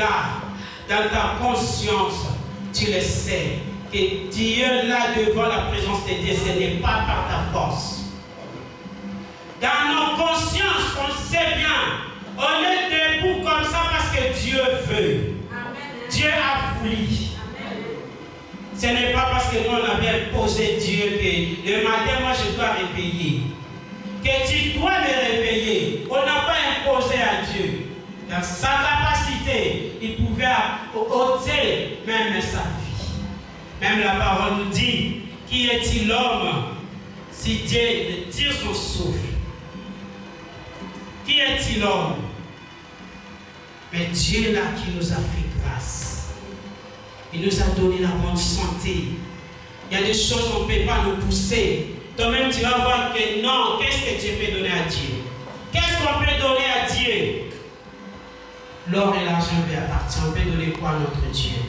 choses-là, dans ta conscience, tu le sais, que Dieu là devant la présence de Dieu, ce n'est pas par ta force. Dans nos consciences, on sait bien, on est debout comme ça parce que Dieu veut. Amen. Dieu a voulu. Amen. Ce n'est pas parce que nous on avait imposé Dieu que le matin, moi je dois réveiller. Que tu dois me réveiller. On n'a pas imposé à Dieu. Dans sa capacité, il pouvait ôter même sa vie. Même la parole nous dit, qui est-il l'homme si Dieu tire son souffle? Qui est-il l'homme? Mais Dieu là qui nous a fait grâce. Il nous a donné la bonne santé. Il y a des choses qu'on ne peut pas nous pousser. Toi-même tu vas voir que non, qu'est-ce que Dieu peut donner à Dieu? Qu'est-ce qu'on peut donner à Dieu? L'or et l'argent peut appartenir. On peut donner quoi à notre Dieu?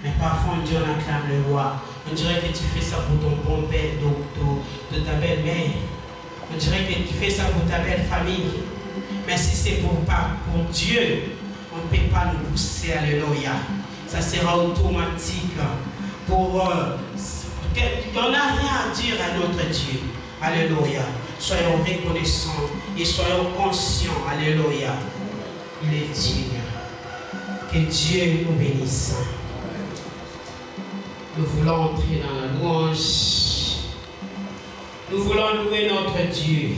Mais parfois on dit on acclame le roi. On dirait que tu fais ça pour ton bon père, de ta belle-mère. On dirait que tu fais ça pour ta belle famille. Mais si c'est pour Dieu, on ne peut pas nous pousser, alléluia. Ça sera automatique. On n'a rien à dire à notre Dieu. Alléluia. Soyons reconnaissants et soyons conscients. Alléluia. Il est digne. Que Dieu nous bénisse. Nous voulons entrer dans la louange. Nous voulons louer notre Dieu.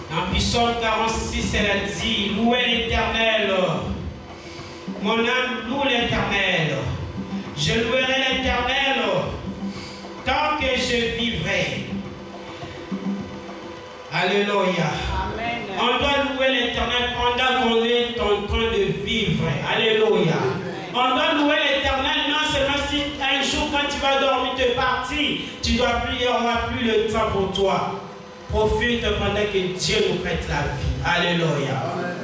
Dans Psaume 46, elle a dit, louez l'Éternel. Mon âme loue l'Éternel. Je louerai l'Éternel tant que je vivrai. Alléluia. Amen. On doit louer l'Éternel pendant qu'on est en train de vivre. Alléluia. Amen. On doit louer l'Éternel non seulement si un jour quand tu vas dormir, tu es parti, tu dois prier, on n'a plus le temps pour toi. Profite pendant que Dieu nous prête la vie. Alléluia. Amen.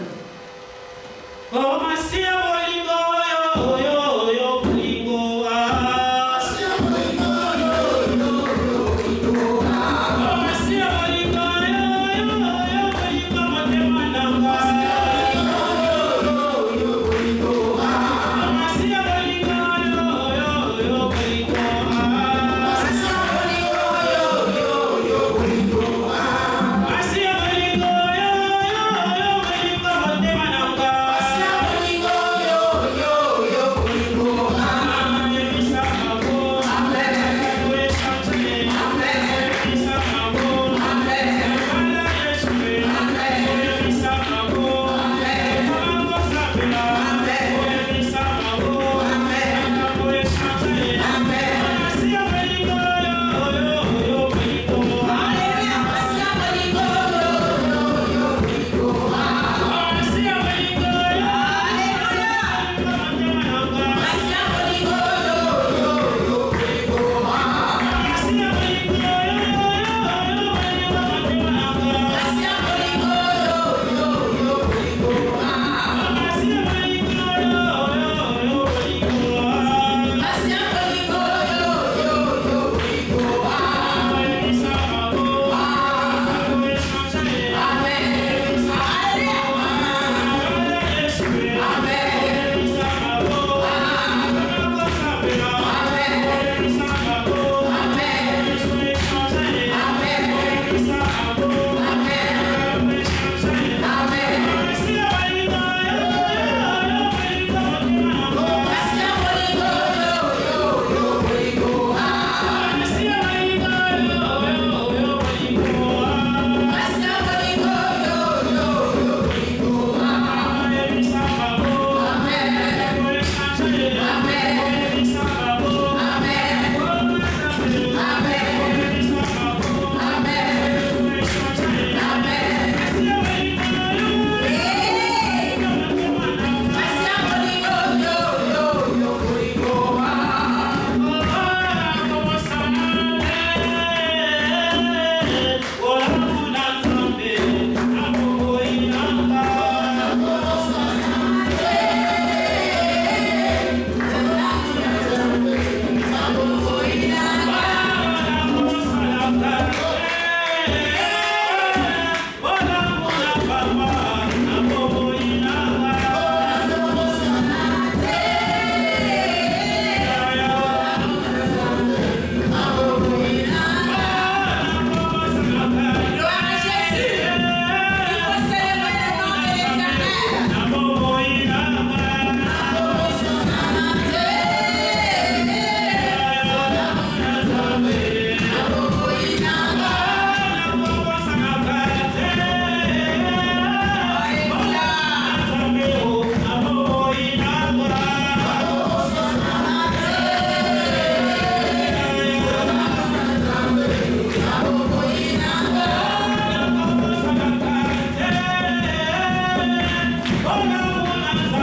Oh, ma sœur,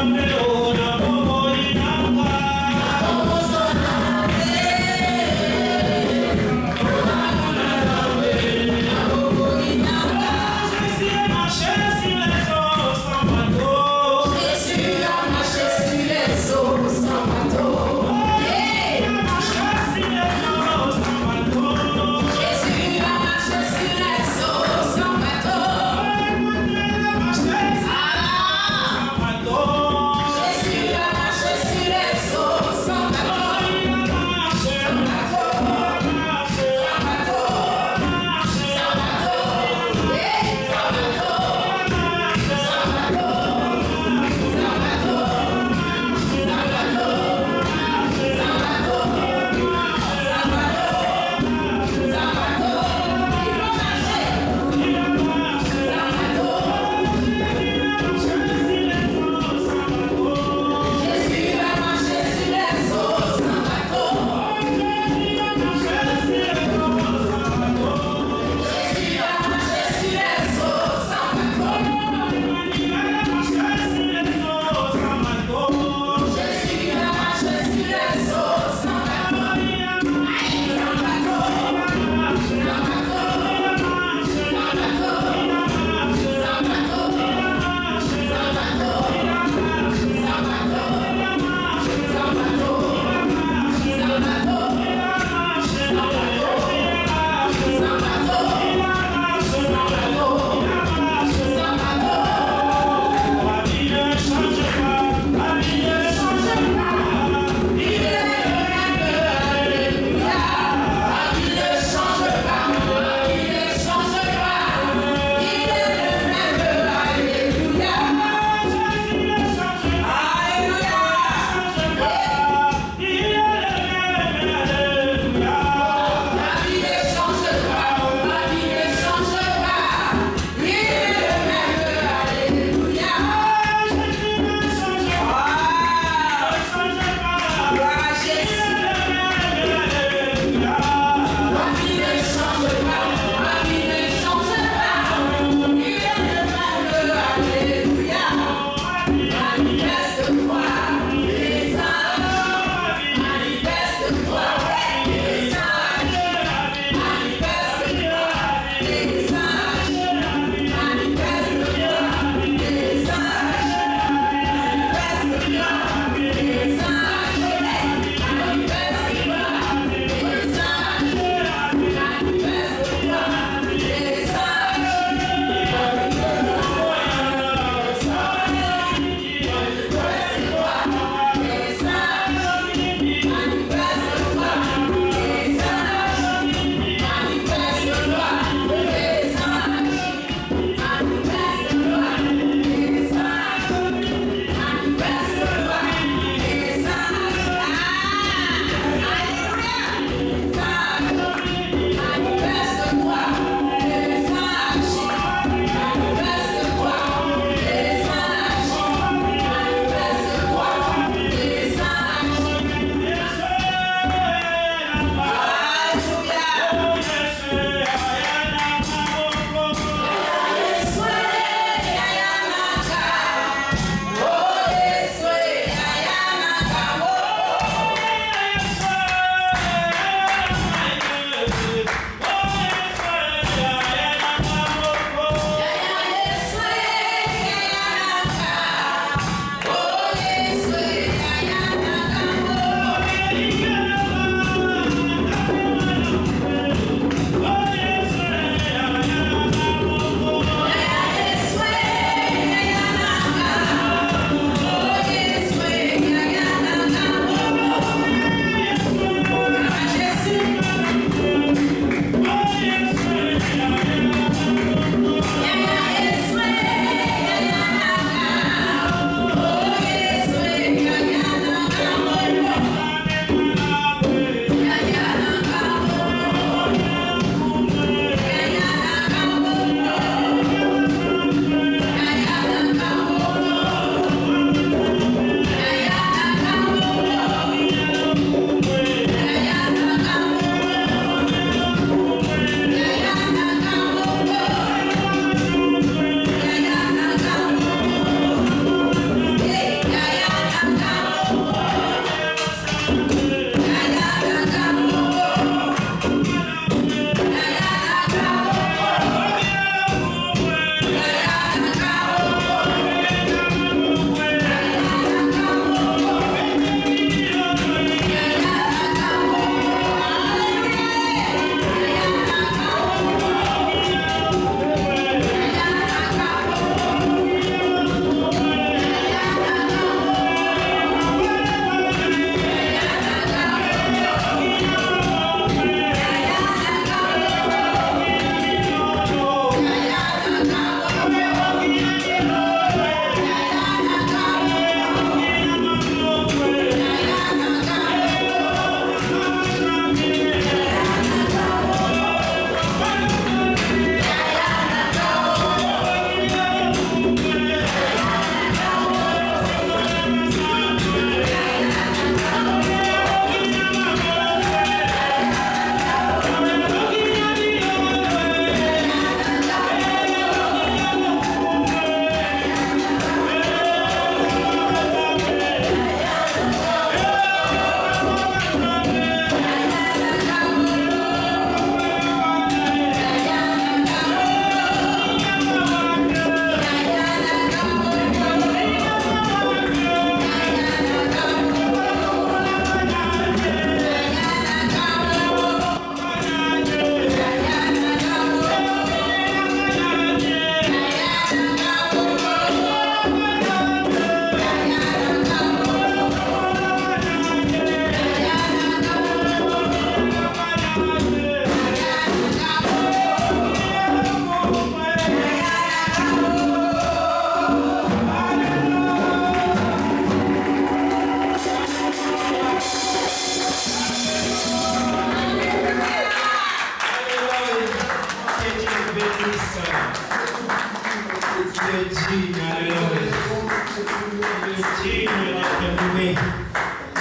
Jésus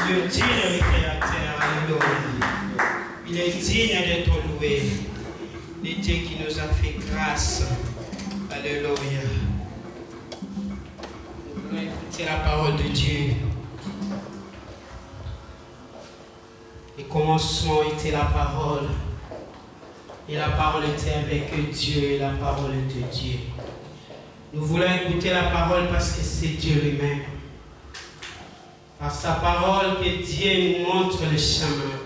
Le digne du Créateur, alléluia. Il est digne d'être loué. Le Dieu qui nous a fait grâce, alléluia. Nous voulons écouter la parole de Dieu. Le commencement était la parole. Et la parole était avec Dieu et la parole était Dieu. Nous voulons écouter la parole parce que c'est Dieu lui-même. Par sa parole que Dieu nous montre le chemin.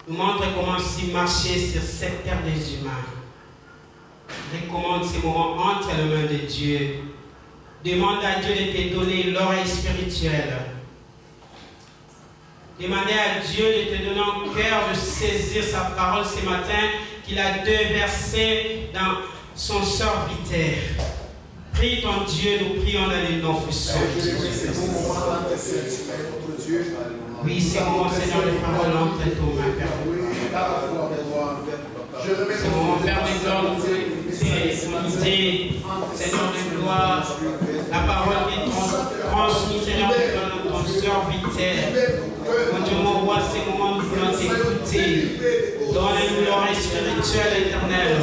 Nous montre comment s'y marcher sur cette terre des humains. Il recommande ces moments entre les mains de Dieu. Demande à Dieu de te donner l'oreille spirituelle. Demandez à Dieu de te donner un cœur de saisir sa parole ce matin qu'il a déversé dans son serviteur. Prie ton Dieu, nous prions dans les noms puissants. Oui, c'est mon Seigneur, les paroles entre ton main, Père. C'est mon Père de gloire, nous voulons idée, Seigneur de gloire, la parole qui est transmise, Seigneur de gloire, ton serviteur. Mon Dieu, mon roi, c'est le moment où nous voulons t'écouter. Donne-nous l'oreille spirituelle éternelle.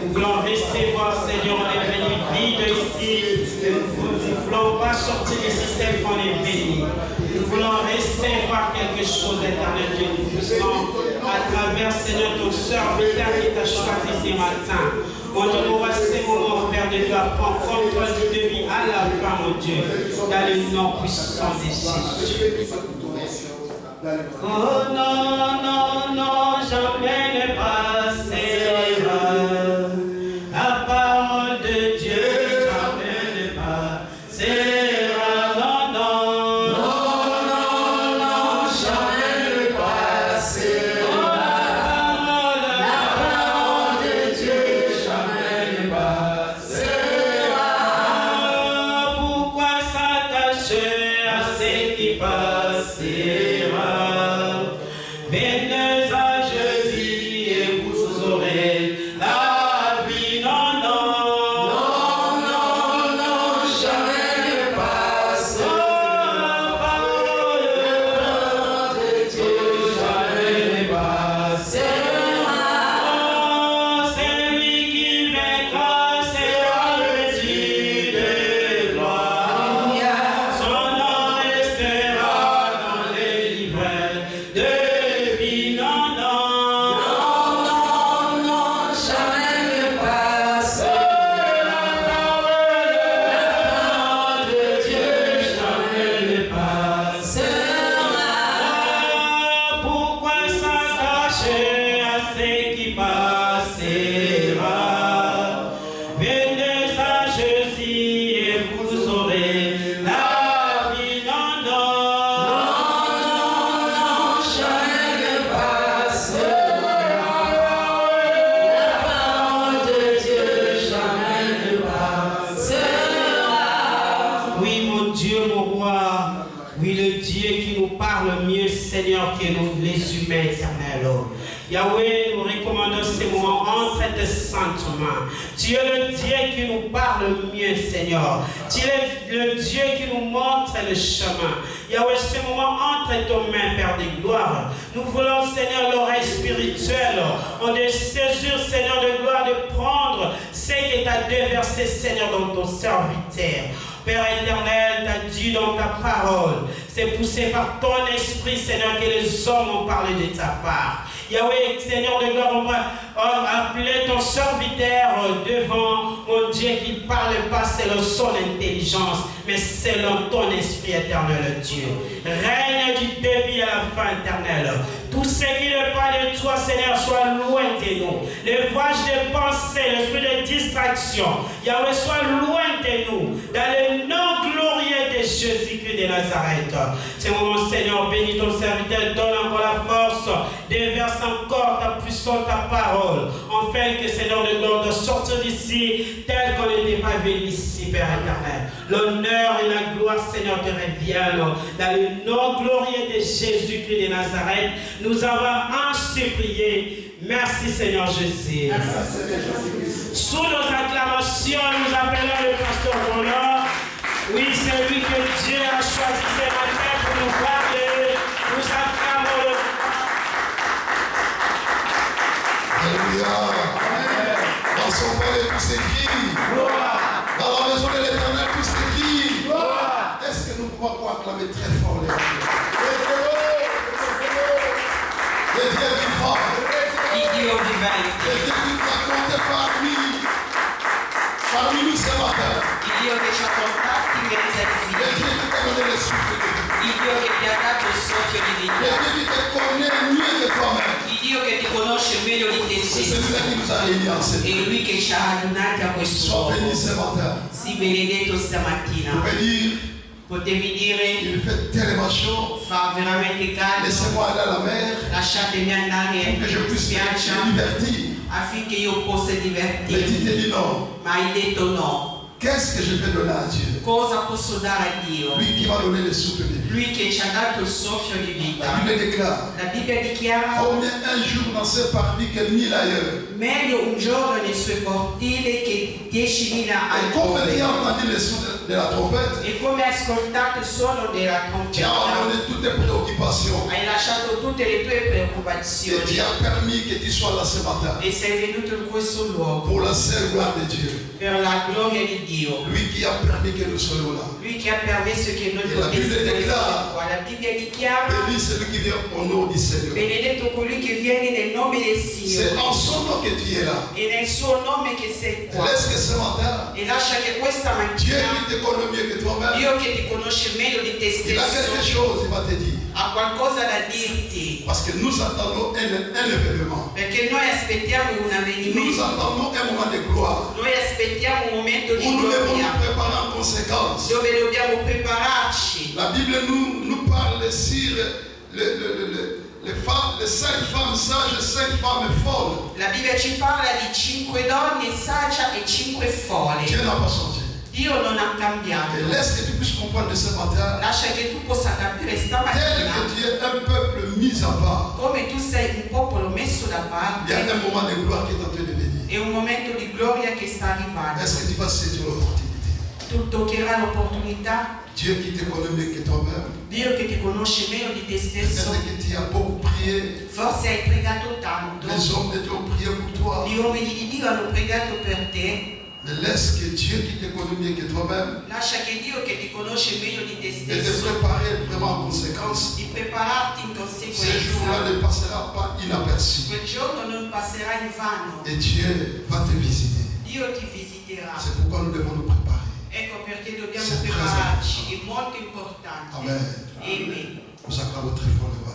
Nous voulons recevoir, Seigneur, on est venu vide ici. Nous ne voulons pas sortir du système qu'on est venu. Nous voulons recevoir quelque chose d'éternel, Dieu tout-puissant, à travers, Seigneur, ton serviteur qui t'a choisi ce matin. Mon Dieu, nous voici ces moments, Père de Dieu, à prendre contrôle du début à la fin, mon Dieu, dans le nom puissant de Jésus. Oh non, non, non, jamais ne passera. La parole de Dieu, jamais ne passera. Non, non, non, non, non, jamais ne passera. La parole de Dieu, jamais ne passera. Pourquoi s'attacher à ce qui passera? Venez à Jésus et vous aurez la vie. Non, non, non, non, non, jamais ne passera. La parole de Dieu, jamais ne passera. Oh, c'est lui qui vaincra, sera le Dieu de gloire. Son nom restera dans les livres de que nous, les humains éternels. Yahweh, nous recommandons ces moments entre tes saintes mains. Tu es le Dieu qui nous parle mieux, Seigneur. Tu es le Dieu qui nous montre le chemin. Yahweh, ces moments entre tes mains, Père de gloire. Nous voulons, Seigneur, l'oreille spirituelle. On est saisir, Seigneur de gloire, de prendre ce que tu as déversé, Seigneur, dans ton serviteur. Père éternel, tu as dit dans ta parole, c'est poussé par ton esprit, Seigneur, que les hommes ont parlé de ta part. Yahweh, Seigneur de gloire, on va appeler ton serviteur devant mon Dieu qui ne parle pas selon son intelligence, mais selon ton esprit éternel, Dieu. Règne du début à la fin éternelle. Tout ce qui ne parle de toi, Seigneur, soit loin de nous. Les voyages de pensée, l'esprit de distraction, Yahweh, soit loin de nous. Dans le nom glorieux de Jésus-Christ de Nazareth. C'est moment, Seigneur, bénis ton serviteur, donne encore la force, déverse encore ta puissance, ta parole, afin que, Seigneur de gloire, de sortir d'ici tel qu'on n'était pas venu ici, Père éternel. L'honneur et la gloire, Seigneur, te reviennent. Dans le nom glorieux de Jésus-Christ de Nazareth, nous avons ainsi prié. Merci, Seigneur Jésus. Merci, Seigneur Jésus. Sous nos acclamations, nous appelons le pasteur Roland. acclamer très fort les Dieu. Les Dieu vivant. Les Dieu qui t'a compté parmi nous ce matin. Les Dieu qui t'a donné le souffle de vie. Les Dieu qui te connaît mieux que toi-même. C'est celui-là qui nous a réunis ensemble. Sois béni ce matin. Vous pouvez dire, il fait tellement chaud. Laissez-moi aller à la mer pour que je puisse me divertir. Mais tu te dis non. Qu'est-ce que je peux donner à Dieu? Lui qui m'a donné le souffle de vie. La Bible déclare combien un jour dans ce parvis que 1000 ailleurs. Meglio un giorno nel suo cortile che 10.000 altrove. Come tu as entendu le son de la trompette, e come hai ascoltato il suono della tu as abandonné toutes tes préoccupations. Hai lasciato tutte le tue preoccupazioni. Et tu as permis que tu sois là ce matin. E sei venuto in questo luogo. Pour la seule gloire de Dieu. Per la gloria di Dio. Lui qui a permis que nous soyons là. Lui che ha permesso che noi potessimo qua. La Bibbia dichiara. Béni celui qui vient au nom du Seigneur. Benedetto colui che viene nel nome del Signore. C'est en son nom que tu es là. E nel suo nome che sei qua. Laisse que ce matin. E lascia che questa mattina. Dieu qui te connaît mieux que toi-même. Dio che ti conosce meglio di te stesso. Il a quelque chose, il va te dire. Ha qualcosa da dirti. Parce que nous attendons un événement. Perché noi aspettiamo un avvenimento. Nous attendons un moment de gloire. Noi aspettiamo un momento di gloria. Nous devons nous préparer en conséquence. Dove dobbiamo prepararci. La Bible nous parle sur les 5 femmes sages et 5 femmes folles. La Bibbia ci parla di 5 donne sagge e 5 folle. Dieu n'a pas changé. Dio non ha cambiato. Et laisse que tu puisses comprendre ce matin. Lascia che tu possa capire stamattina. Tel que tu es un peuple mis à part. Come tu sei un popolo messo da parte. Il y a un moment de gloire qui est en train de venir. È un momento di gloria che sta arrivando. Est-ce que tu vas saisir l'opportunité? Tu toccherai l'opportunità. Dieu qui te connaît mieux que toi-même. Dio che ti conosce meglio di te stesso. Peut-être que tu as beaucoup prié. Forse hai pregato tanto. Les hommes de Dieu ont prié pour toi. Gli uomini di Dio hanno pregato per te. Mais laisse que Dieu qui te connaît mieux que toi-même. Lascia che Dio che ti conosce meglio di te Et stesso. te préparer vraiment en conséquence. Di prepararti in Ce conseguenza. jour-là ne passera pas inaperçu. Quel giorno non passerà in vano. Et Dieu va te visiter. Dio ti visiterà. C'est pourquoi nous devons nous préparer. Ecco perché dobbiamo prepararci, è molto importante. Amen. Amen. Nous acclamons très fort le roi.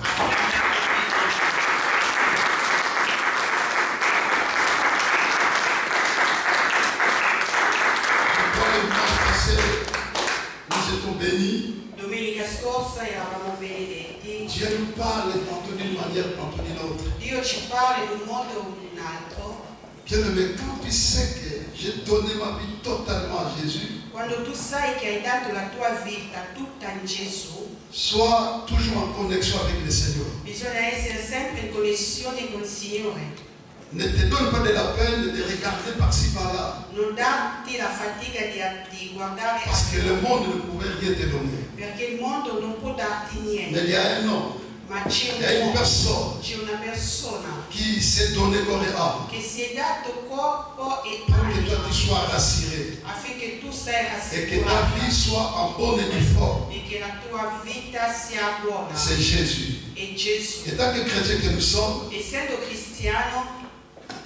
Nous étions bénis. Domenica scorsa eravamo benedetti. Dieu nous parle tantôt d'une manière, tantôt d'une autre. Dio ci parla in un modo o in un altro. Bien-aimé, quand tu sais que j'ai donné ma vie totalement à Jésus, quando tu sai che hai dato la tua vita tutta in Gesù, sois toujours en connexion avec le Seigneur. Bisogna essere sempre in connessione col Signore. Ne te donne pas de la peine de regarder par-ci par-là. Non darti la fatica di guardare. Parce que le monde ne pouvait rien te donner. Perché il mondo non può darti niente. Mais il y a un homme. Ma c'è une persona qui s'est donné corps et âme che si è dato corpo e pour que toi tu sois rassuré affinché tu sei et que ta vie soit en bonne et forme. E che la tua vita sia buona. C'est Jésus. È Gesù. Et tant que chrétiens que nous sommes, essendo cristiano,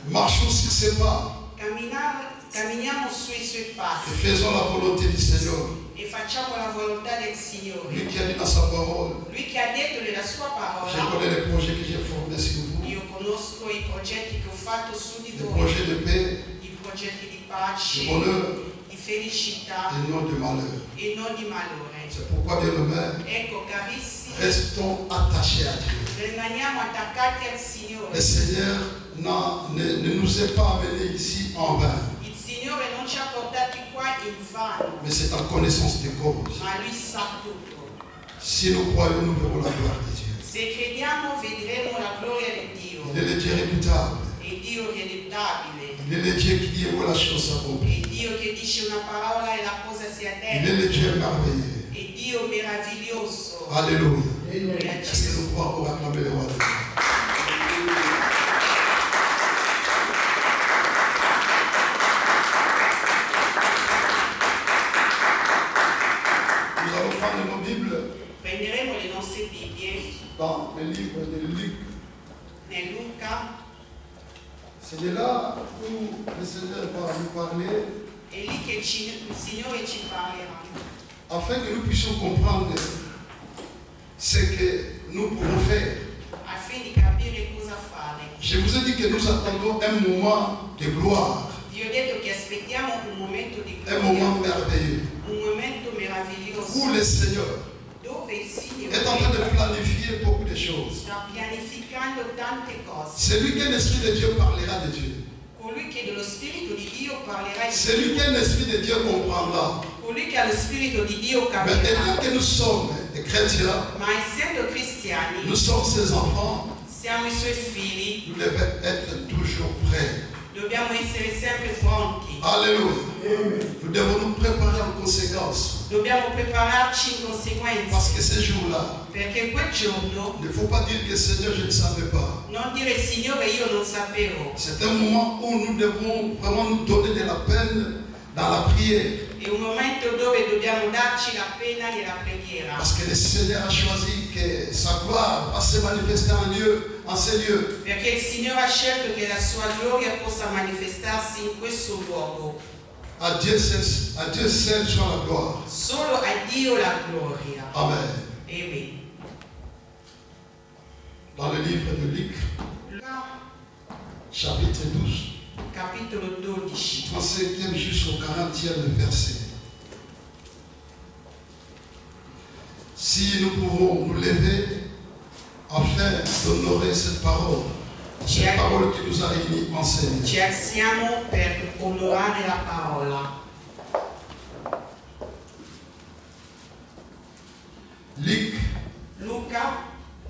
marchons sur ses pas. Camminiamo sui suoi passi. Et faisons la volonté du Seigneur. E facciamo la volontà del Signore. Lui qui a dit dans sa parole. Lui che ha detto nella sua parola. Je connais les projets que j'ai formés sur vous. Io conosco i progetti che ho fatto su di voi. Des projets de paix. I progetti di pace. De bonheur. Di felicità. Et non de malheur. E non di malore. C'est pourquoi, bien-aimés, ecco, carissimi, restons attachés à Dieu. Rimaniamo attaccati al Signore. Le Seigneur ne nous est pas amené ici en vain. Il Signore non ci ha portati qua in vano. Mais c'est en connaissance de cause. Ma Lui sa tutto. Si nous croyons, nous verrons la gloire de Dieu. Se crediamo, vedremo la gloria di Dio. Il est le Dieu redoutable. È Dio redettabile. Il est le Dieu qui dit que la chose s'accomplit. È Dio che dice una parola e la cosa si Il adempie. est le Dieu merveilleux. È Dio meraviglioso. Alléluia. Gloria a Est-ce que Gesù. nous pouvons encore acclamer le roi de Dieu? Nous allons prendre nos Bibles dans le livre de Luc. C'est de là où le Seigneur va nous parler. Afin que nous puissions comprendre ce que nous pouvons faire. Je vous ai dit que nous attendons un moment de gloire. Un moment merveilleux. Où le Seigneur est en train de planifier beaucoup de choses. Celui qui est l'Esprit de Dieu parlera de Dieu. Celui qui est l'Esprit de Dieu comprendra. Mais étant que nous sommes des chrétiens, nous sommes ses enfants, nous devons être toujours prêts. Alléluia. Nous devons nous préparer en conséquence. Parce que ce jour-là, il ne faut pas dire que Seigneur, je ne savais pas. C'est un moment où nous devons vraiment nous donner de la peine dans la prière. Parce que le Seigneur a choisi que sa gloire va se manifester en ces lieux. Perché il Signore ha scelto che la sua gloria possa manifestarsi in questo luogo. À Dieu seul soit la gloire. Solo a Dio la gloria. Amen. Amen. Dans le livre de Luc, chapitre 12, capitolo 12, 35e jusqu'au 40e verset. Si nous pouvons nous lever afin d'honorer cette parole qui nous a réunis ensemble. Ci alziamo per onorare la parola. Luca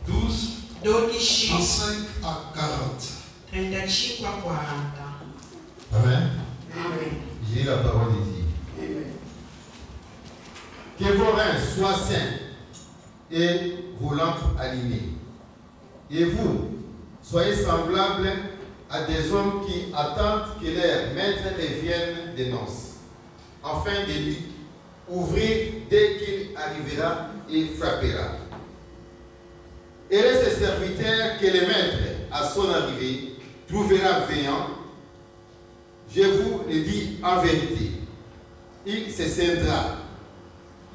12, 35 à 40. 35 a 40. Amen. Amen. J'ai la parole de Dieu. Amen. Que vos reins soient sains et vos lampes allumées. Et vous, soyez semblables à des hommes qui attendent que leur maître revienne des noces, afin de lui ouvrir dès qu'il arrivera et frappera. Et ces serviteurs que le maître, à son arrivée, trouvera veillant. Je vous le dis en vérité, il se scindra,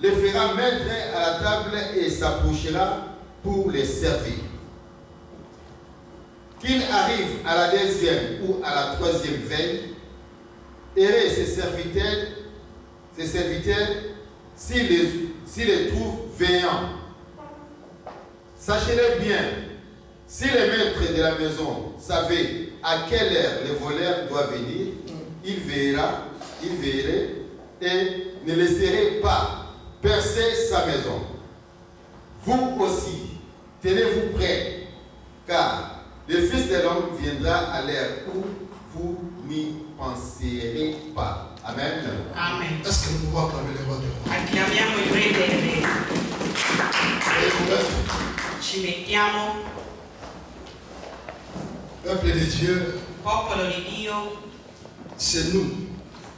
le fera mettre à la table et s'approchera pour les servir. Qu'il arrive à la deuxième ou à la troisième veille, heureux ses serviteurs s'ils les trouvent veillants. Sachez-le bien, si le maître de la maison savait à quelle heure le voleur doit venir, il veillerait et ne laisserait pas percer sa maison. Vous aussi, tenez-vous prêts, car le Fils de l'homme viendra à l'heure où vous n'y penserez pas. Amen. Amen. Est-ce que nous pouvons acclamer les rois du roi? Acclamiamo il Re dei Re. Et Ci mettiamo. peuple de Dieu, Popolo di Dio, c'est nous.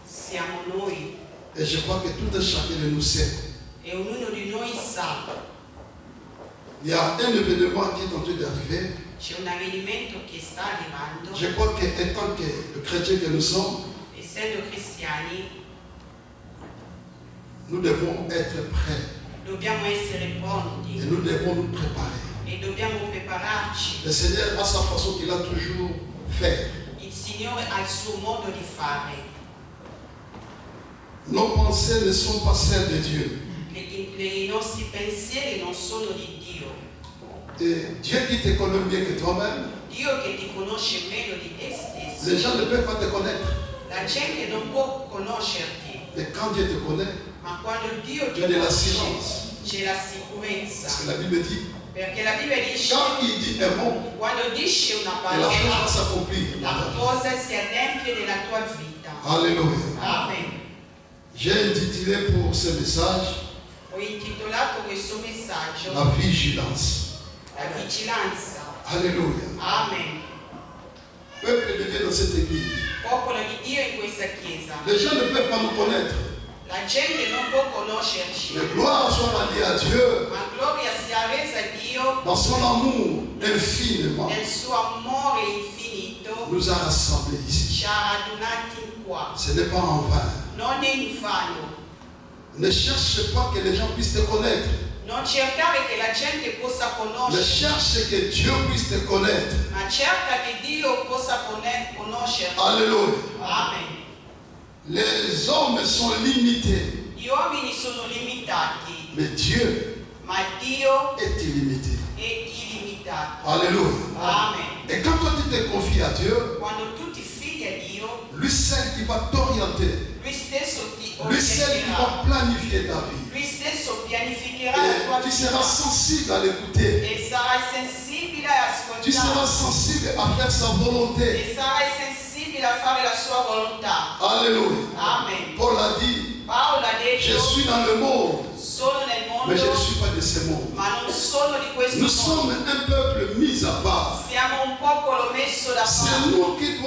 siamo noi. Et je crois que tout un chacun de nous sait. E ognuno di noi sa. Il y a un événement qui est en train d'arriver. C'è un avvenimento che sta arrivando. Je crois que, étant que le chrétien que nous sommes, Essendo cristiani, nous devons être prêts. dobbiamo essere pronti. Et nous devons nous préparer. E dobbiamo prepararci. Le Seigneur a sa façon qu'il a toujours fait. Il Signore ha il suo modo di fare. Nos pensées ne sont pas celles de Dieu. I nostri pensieri non sono di Dio. Et Dieu qui te connaît mieux que toi-même, Dio che ti conosce meglio di te stesso. les gens ne peuvent pas te connaître. La gente non può conoscerti, Mais quand Dieu te connaît, ma quando Dio ti tu as de conosce l'assurance. c'è la Parce sicurezza. que la Bible dit, Perché la Bibbia dice, quand il dit un mot, quando dice una et la chose va parola, s'accomplir. la cosa si adempie nella tua vita. Alléluia. Amen. J'ai intitulé pour ce message Ho intitolato questo messaggio la vigilance. La vigilanza. Alléluia. Amen. Peuple de Dieu dans cette église. Popolo di Dio in questa chiesa. Les gens ne peuvent pas nous connaître. La gente non può conoscerci. Mais gloire soit rendue à Dieu. Ma gloria gloria sia resa a Dio dans son amour infiniment, nel suo amore infinito, nous a rassemblés ici. ci ha radunati qua. Ce n'est pas en vain. Non è in vano. Ne cherche pas que les gens puissent te connaître. Non cercare che la gente possa Mais conoscere, cherche que Dieu puisse te connaître. ma cerca che Dio possa conoscere. Alléluia. Amen. Les hommes sont limités, Gli uomini sono limitati, mais Dieu ma Dio est illimité. è illimitato. Alléluia. Amen. Et quand toi tu te confies à Dieu, Quando tu ti fidi a Dio, lui seul qui va t'orienter, Lui stesso ti lui seul qui orienterà. va planifier ta vie. Lui stesso pianificherà la tua Et tu vita seras sensible à l'écouter. e sarai sensibile a Tu seras ascoltare sensible à faire sa volonté. e sarai sensibile a fare la sua volontà. Alléluia. Amen. Paul a dit, Paolo ha je detto, suis dans le monde, sono nel mais je ne mondo, suis pas de ce monde. ma non sono di questo Nous sommes mondo. un peuple mis à part. Siamo un popolo messo da C'est parte. nous qui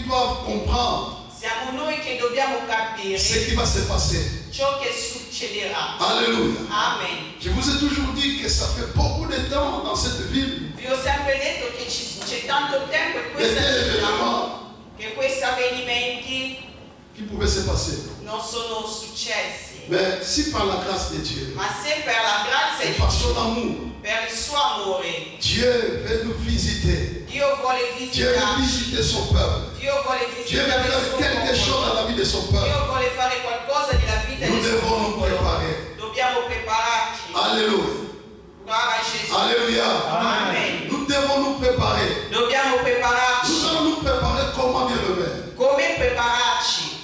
doivent comprendre Siamo noi che dobbiamo capire ce qui va se passer. ciò che succederà. Alléluia. Amen. Je vous ai toujours dit que ça fait beaucoup de temps dans cette ville. Vi ho sempre detto che c'è tanto tempo in Il y a questa des città événements che questi avvenimenti qui pouvaient se passer. non sono successi. Mais si par la grâce de Dieu Ma se per la grazia et di par Dio, son amour, per il suo amore, Dieu veut nous visiter. Dio vuole Dieu veut visitare, visiter son peuple. Dio vuole Dieu veut visitare il faire suo quelque chose popolo. dans la vie de son peuple. Dio vuole fare qualcosa nella vita Nous del suo devons nous popolo. préparer. Dobbiamo prepararci. Alléluia. Gloria a Gesù. Alléluia. Amen. Nous devons nous préparer. Dobbiamo Nous prepararci. allons nous préparer comment, bien le Come prepararci?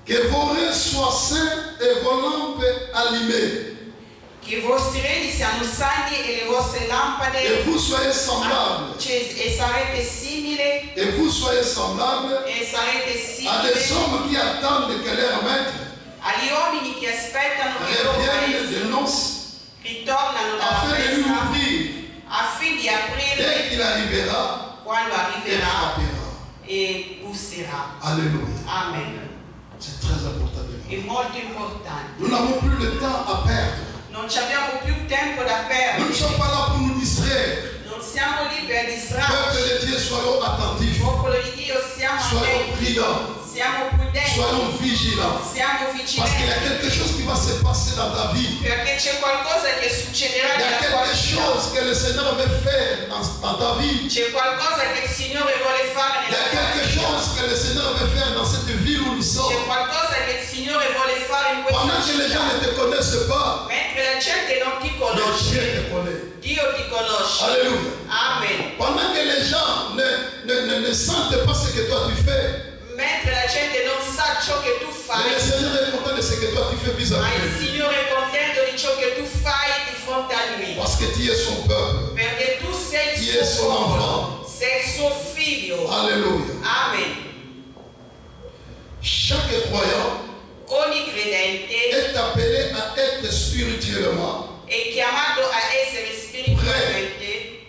Que vos reins soient saints et vos lampes allumées. Che i vostri reni siano sani e le vostre lampade Et vous soyez semblables. accese e sarete simili Et vous soyez semblables e sarete à des simili hommes qui attendent que leur maître agli uomini che aspettano che il loro revienne de maestro noces ritornano dalla afin de lui festa ouvrir affinché di aprire dès qu'il arrivera quando et arriverà frappera. e busserà. Alléluia. Amen. C'est très important. È molto importante. Nous n'avons plus le temps à perdre. Non ci abbiamo più tempo da Nous ne perdere. sommes pas là pour nous distraire. Non siamo lì per Peuple distrarci. de Dieu, soyons attentifs. Popolo di Dio, siamo Soyons attenti, prudents. siamo prudenti, Soyons vigilants. siamo Parce qu'il y a vigilanti. quelque chose qui va se passer dans ta vie. Perché c'è qualcosa che succederà Il y a nella tua quelque vita. chose que le Seigneur veut faire dans ta vie. C'è qualcosa che il Signore vuole fare Il y a nella tua quelque vita. chose que le Seigneur veut faire dans cette ville où nous C'è sommes. qualcosa che il Signore vuole fare in questa Pendant que les gens città. ne te connaissent pas, Mentre la gente non ti mais conosce, Dieu te connaît. Dio ti conosce. Alléluia. Amen. Pendant que les gens ne sentent pas ce que toi tu fais, Mentre la gente non sa ciò che tu mais le fai, Seigneur est content de ce que toi tu fais ma vis-à-vis il de lui. Signore è contento di ciò che tu fai di fronte a Lui. Parce que tu es son peuple. Perché tu sei Chi il è suo suo popolo, sei il suo figlio. Alléluia. Amen. Chaque croyant Ogni credente est appelé à être spirituellement è chiamato a essere spiritualmente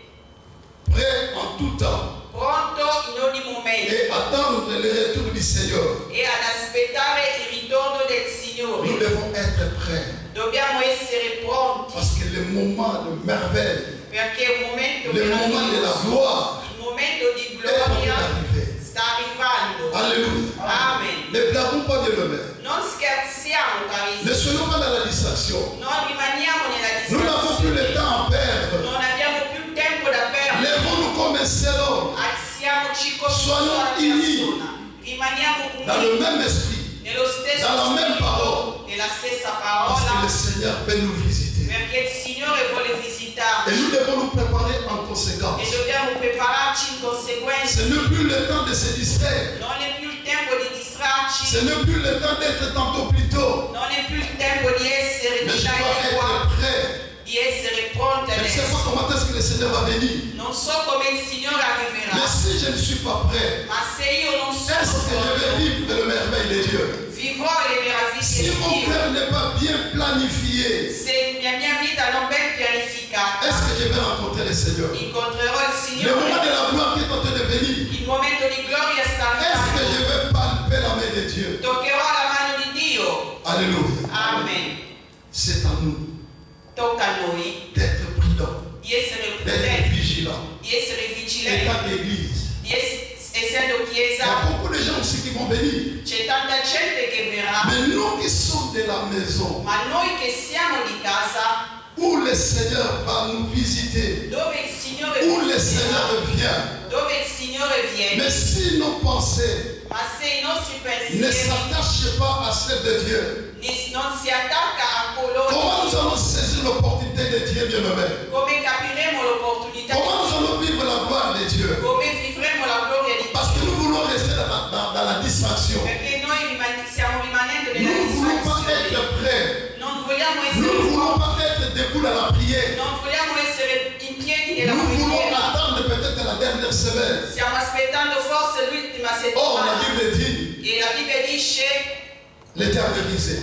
prêt en tout temps pronto in ogni momento et attendre le retour du Seigneur. e ad aspettare il ritorno del Nous Signore. devons être prêts Dobbiamo essere pronti parce que le moment de merveille, perché è un momento le moment de la meraviglioso, gloire il momento di est en train gloria d'arriver. sta arrivando. Alléluia. Amen. Ne blaguons pas de le Non scherziamo, Ne carissimi. soyons pas dans la distraction. Non rimaniamo nella Nous n'avons plus distrazione. le temps à perdre. Non abbiamo più tempo da perdere. Lèvons-nous comme un seul homme, Alziamoci come Soyons una unis. persona. Rimaniamo dans le uniti même esprit, nello stesso dans la même spirito, parole. nella stessa parce que parola, le Seigneur veut nous visiter. perché il Signore vuole Et visitarci nous devons nous préparer en conséquence. e dobbiamo prepararci in Ce conseguenza. n'est plus le temps de se distraire. Non è più il tempo di Ce distrarci, n'est plus le temps d'être tantôt plus tôt. non è più il tempo di essere Mais di je là dois e di être qua, prêt. di essere pronti Je ne sais adesso. pas comment est-ce que le Seigneur va venir. Non so come il Signore arriverà, Mais si je ne suis pas prêt, ma se io non est-ce que sono je vais pronto, vivre le merveille de Dieu? vivrò le meraviglie Si di mon Dio. cœur n'est pas bien planifié, Se la mia vita non ben pianificata, est-ce que je vais rencontrer le Seigneur? incontrerò il Le moment Signore. de la gloire qui est en train de venir, Il momento di gloria sta est-ce que je arrivando. vais palper la main de Dieu? vont venir. C'è tanta gente che verrà. Mais nous qui sommes de la maison, Ma noi che siamo di casa, où le Seigneur va nous visiter, dove il Signore où le visiterà, Seigneur vient. dove il Signore viene, Mais si nos pensées ma se i nostri ne pensieri s'attachent pas à celles de Dieu, non si attacca a coloro, comment nous allons saisir l'opportunité de Dieu, bien-aimé? come capiremo l'opportunità, Comment nous allons vivre la gloire de Dieu? come vivremo la gloria di Parce que Dio? nous voulons rester dans la distraction. Perché noi stiamo rimanendo Nous nella ne voulons pas distrazione. être prêts. Non vogliamo Nous ne essere voulons pas être debout dans la prière. Non vogliamo essere in piedi nella Nous voulons preghiera. attendre peut-être la dernière semaine. Stiamo aspettando forse l'ultima Oh, la settimana. Bible dit, E la Bibbia dice le diable est risé.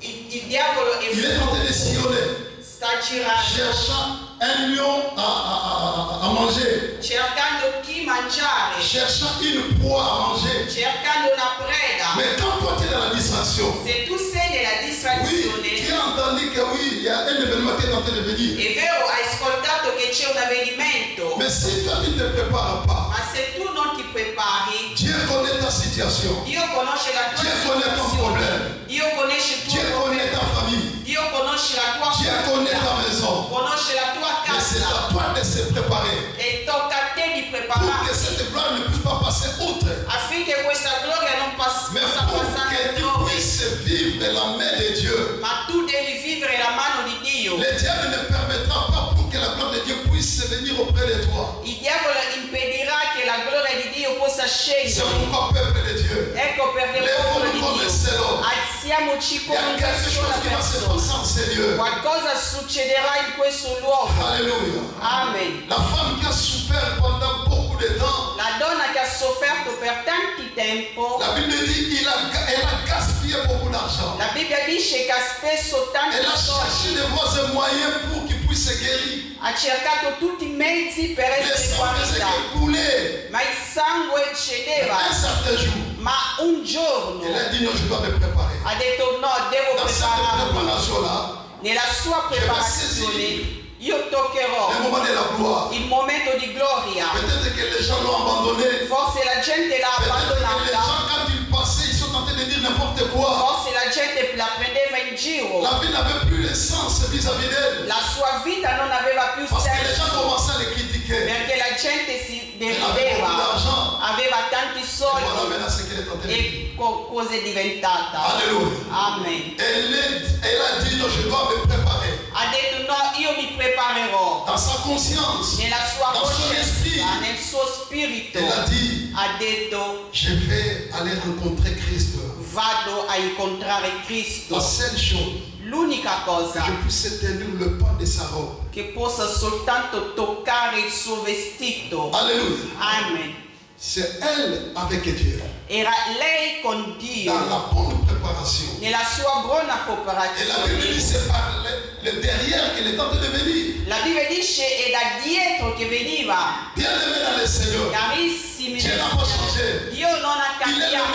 il diavolo è Il est en train de sillonner, sta girando, cherchant un lion à manger, cercando chi mangiare, cherchant une proie à manger. cercando una preda. Mais quand toi tu es dans la distraction, Se tu sei nella oui, distrazione, tu as entendu que oui, il y a un événement qui est en train de venir. è vero, hai ascoltato che c'è un avvenimento, Mais si toi tu ne te prépares pas, ma se tu non ti prepari, Dieu connaît ta situation, Dio conosce la tua Dio connaît ton situazione, problème, Dio conosce il Dieu tuo connaît problema, ta famille, Dio conosce la tua Dieu connaît ta famiglia, maison. conosce la tua Mais c'est casa à toi de se préparer e tocca a te di pour que prepararti cette gloire ne puisse pas passer outre. affinché questa gloria non Mais possa pour passare que tu altrove, puisses vivre la main de Dieu, ma tu devi vivere la mano di Dio. le diable ne permettra pas pour que la gloire de Dieu puisse venir auprès de toi. Il diavolo impedirà che la gloria di Dio possa C'est scendere. pourquoi, peuple de Dieu, Ecco perché il popolo di lève-nous comme un Dio, seul homme. alziamoci Il y come a una quelque sola chose qui va se persona. passer en ces lieux. Qualcosa succederà in questo luogo. Alléluia. Amen. La femme qui a souffert pendant beaucoup de temps, La donna che ha sofferto per tanti tempo, la Bible dit elle a gaspillé beaucoup d'argent. la Bibbia dice che ha speso tanti Elle a cherché soldi, des voies et moyens pour qu'il puisse se guérir. ha cercato tutti i mezzi per Le essere sang faisait guarita, que couler. ma il sangue scendeva. Un certain jour, Ma un giorno elle a dit non, je dois me préparer. ha detto no, devo Dans cette prepararmi. préparation-là, Nella sua preparazione io toccherò le moment de la gloire, il momento di gloria. peut-être que les gens l'ont abandonné. Forse la gente l'ha Peut-être que les abbandonata, gens, quand ils passaient, ils sont en train de dire n'importe quoi. forse la gente la prendeva in giro. La vie n'avait plus de sens vis-à-vis d'elle. La sua vita non aveva più Parce que les gens senso commençaient à les critiquer. perché la gente si Elle avait beaucoup derideva, d'argent. aveva tanti Et voilà soldi maintenant ce qu'elle est en train de dire. e cosa è diventata. Alléluia. Amen. Elle a dit non, je dois me préparer. Ha detto no, io mi preparerò. Dans sa conscience, Nella sua dans son esprit, coscienza, nel suo spirito, elle a dit ha detto je vais aller rencontrer Christ. vado a incontrare Cristo. La seule chose, L'unica que cosa je puisse tenir le pan de sa robe. che possa soltanto toccare il suo vestito. Alléluia. Amen. C'est elle avec Dieu. Era lei con Dio Dans la bonne préparation. nella sua buona Et la Bible cooperazione. dit c'est par le derrière qu'elle est en train de venir. La Bibbia dice è da dietro che veniva. Bien-aimé dans le Seigneur. Carissimi, Dieu n'a pas changé. Dio non ha Il è cambiato.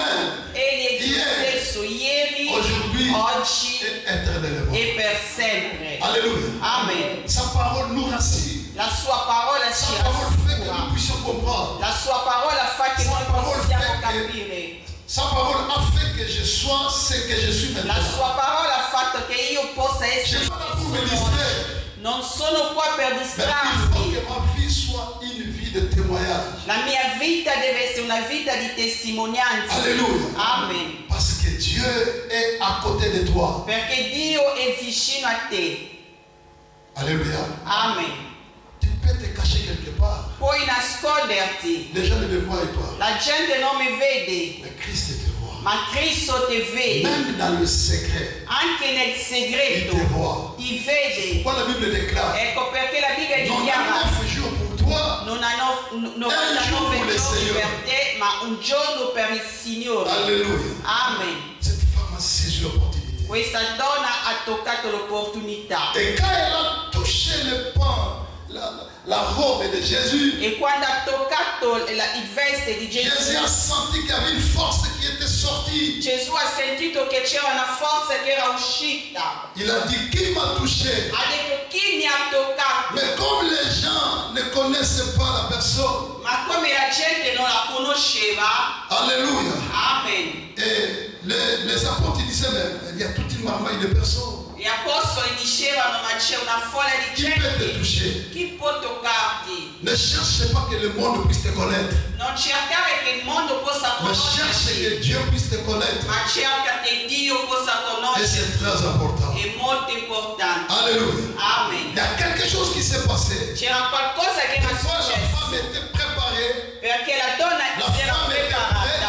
le Egli è il Ieri, stesso ieri, aujourd'hui oggi et éternellement. e per sempre. Alléluia. Amen. Sa parole nous rassure. La sua parola ci Sa parole fait que nous rassicura. puissions comprendre. La sua parola fa che Sa noi parola possiamo fa che- capire. Sa parole a fait que je sois ce que je suis La maintenant. sua parola ha fatto che io possa Je essere ne suis pas là pour me oggi. distraire. Non sono qua per Mais il faut distrarmi. que ma vie soit une vie de témoignage. La mia vita deve essere una vita di testimonianza. Alléluia. Amen. Parce que Dieu est à côté de toi. Perché Dio è vicino a te. Alléluia. Amen. Tu peux te cacher quelque part. Puoi nasconderti. Les gens ne me voient pas. La gente non mi vede, Mais Christ te voit. ma Cristo ti vede. Même dans le secret, Anche nel il segreto te voit. ti vede. Pourquoi la Bible déclare Ecco perché la Bibbia non dichiara 9 jours pour toi. 99 per il giorni Signore. per te, ma un giorno per il Signore. Alléluia. Amen. Cette femme a saisi l'opportunité. Questa donna ha toccato l'opportunità. Et quand elle a touché le pan, la robe de Jésus, E quando ha toccato il veste di Jésus a Gesù, senti qu'il y avait une force qui était sortie. Gesù ha sentito che c'era una forza che era uscita. Il a dit, qui m'a touché? Ha detto chi mi ha toccato? Mais comme les gens ne connaissent pas la personne, Ma come la gente non la conosceva, Alléluia, amen, les apôtres disaient, mais il y a toute une marmaille de personnes. Gli apostoli dicevano, ma c'è una folla di Qui peut te gente. toucher? Chi può toccarti? Ne cherchez pas que le monde puisse te connaître. Non cercare che il mondo possa Mais cherche que conoscerti, Dieu puisse te connaître. ma cerca che Dio possa Et conoscerti. c'est très important. È molto importante. Alléluia. Amen. Il y a quelque chose qui s'est passé. C'era qualcosa che era Parfois, la successo. femme était préparée. Perché la donna La era femme était preparata, prête.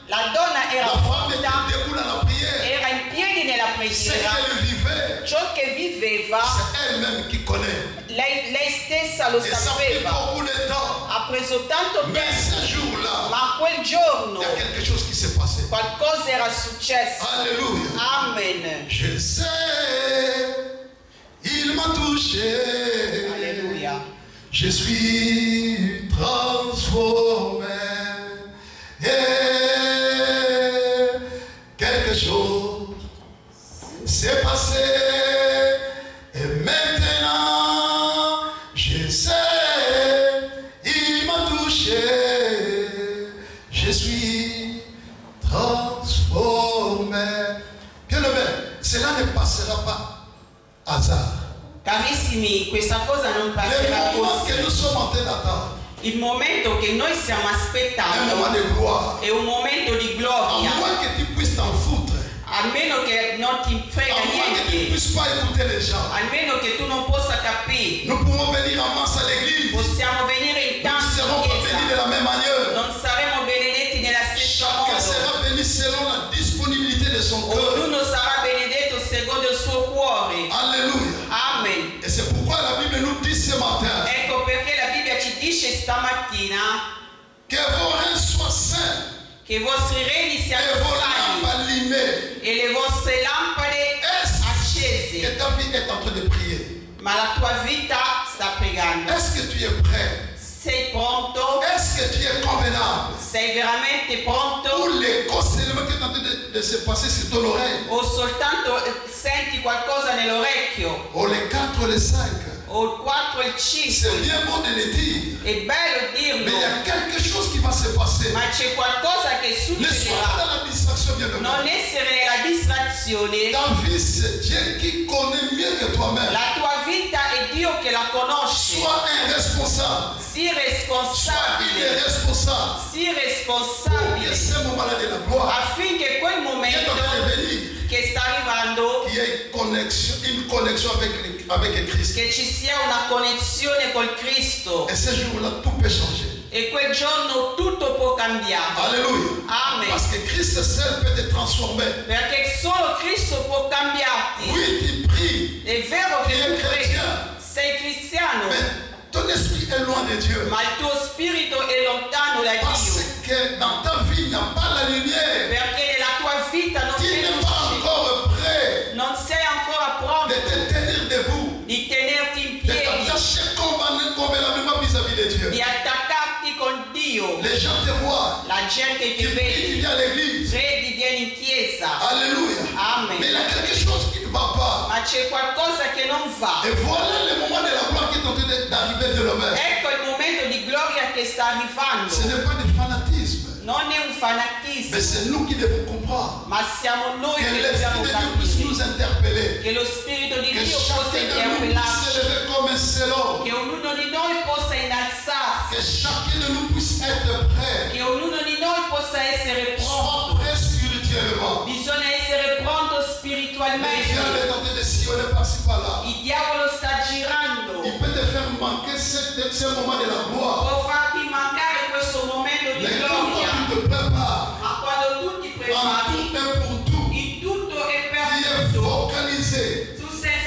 la donna era La femme était pronta, debout dans la prière. era in piedi nella Ce preghiera. qu'elle vivait, Ciò che viveva, c'est elle-même qui connaît. lei stessa lo Et ça a pris sapeva. beaucoup de temps. Ha preso tanto Mais tempo, ce jour-là, ma quel giorno il y a quelque chose qui s'est passé. qualcosa era successo. Alléluia. Amen. Je sais, il m'a touché. Alléluia. Je suis transformé. Et quelque chose s'est passé. Et maintenant, je sais, il m'a touché. Je suis transformé. Bien-aimé, cela ne passera pas hasard. Carissimi, questa cosa non Le passerà moment que così. nous sommes en train d'attendre, Il momento che noi stiamo un moment aspettando de gloire, è un momento di à gloria, moins que tu puisses t'en foutre, almeno che non ti frega à moins que tu ne niente, puisses pas écouter les gens. almeno che tu non possa capire. Nous pouvons venir en masse à l'église, Possiamo venire in nous ne tanti serons in pas bénis de chiesa, la même manière. non saremo benedetti nella stessa Chacun modo. sera béni selon la disponibilité de son cœur. Ognuno sarà benedetto secondo il suo cuore. Alléluia. Amen. Et c'est pourquoi la Bible nous dit ce matin Ecco perché la Bibbia ci dice stamattina que vos reins soient saints che i vostri reni siano et vos lampes sani allumées. e le vostre lampade Est-ce accese. que ta vie est en train de prier? Ma la tua vita sta pregando. Est-ce que tu es prêt? Sei pronto? Est-ce que tu es convenable? Sei veramente Ou pronto? les conseils qui est en train de se passer sur ton oreille? O soltanto senti qualcosa nell'orecchio? Ou les 4 ou les 5? O il 4 e il C'est 5? bien bon de le dire. È bello Mais il y dirlo, a quelque chose qui va se passer. ma c'è qualcosa che Ne sois pas succederà. dans la distraction, bien aimé. Non essere nella distrazione. Ta vie, c'est Dieu qui connaît mieux que toi-même. La tua vita è Dio che la conosce. Sois un responsable. Sii Sois il est responsabile. responsable. Sii Pour que responsabile ce moment-là de la gloire affinché quel qui est en momento train de venir, che sta arrivando, qu'il y ait une connexion avec Christ. che ci sia una connessione col Cristo. Et ce jour-là, tout peut changer. E quel giorno tutto può cambiare. Alléluia. Amen. Parce que Christ seul peut te transformer. Perché solo Cristo può cambiarti. Oui, tu pries, È vero tu che tu es credi, chrétien, sei cristiano, mais ton esprit est loin de Dieu. ma il tuo spirito è lontano da Parce Dio. que dans ta vie, il n'y a pas la lumière. Perché nella tua vita non Tu c'è n'es pas luce, encore prêt non sei ancora pronto de te tenir debout, di tenerti in de piedi, t'attacher convenablement vis-à-vis de Dieu. di attaccarti con Dio. Les gens te voient, La gente ti tu pries, tu vede, viens à l'église. credi, vieni in chiesa. Alléluia. Amen. Mais il y a quelque chose qui ne va pas. Ma c'è qualcosa che non va. Et voilà le moment de la gloire qui est en train d'arriver de l'homme. Ecco il momento di gloria che sta arrivando. Ce n'est pas du fanatisme, Non è un mais fanatismo, c'est nous qui devons comprendre. ma siamo noi Que che l'Esprit dobbiamo de Dieu puisse capire. nous interpeller. Che lo Spirito di Que Dio possa chacun de nous puisse interpellarci. s'élever comme un selon. Che ognuno di noi possa Que innalzarsi. chacun de nous puisse être prêt. Che ognuno di noi possa essere Sois pronto. prêt spirituellement. Bisogna essere pronto Le spiritualmente. diable est en train de sillonner par-ci par-là. Il diavolo sta girando. Il peut te faire manquer ce moment de la gloire. Può farti mancare questo momento di Mais quand gloria. tu te prépares, Ma quando tu ti en prepari, tout et pour tout, in tutto e tu per es tutto, focalisé. tu sei Et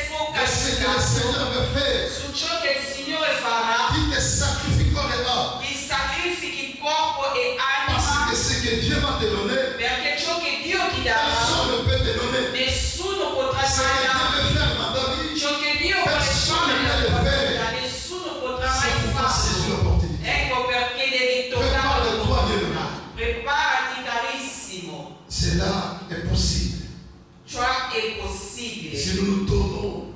ce que le focalizzato Seigneur veut faire, su ciò che il Signore farà. tu te sacrifieras. Ti sacrifichi corpo e Parce anima, que ce que Dieu va te donner, perché ciò che Dio ti darà, personne ne peut te donner. nessuno potrà Ce que Dieu dare. veut faire dans ta vie, Ciò che Dio vuole fare nella tua vita, nessuno potrà c'est mai pour ça farlo. saisir l'opportunité. Ecco perché devi toccare Prépare-toi, l'opportunità. bien-aimé. Preparati carissimo. Cela est possible. Ciò è possibile Si nous nous tournons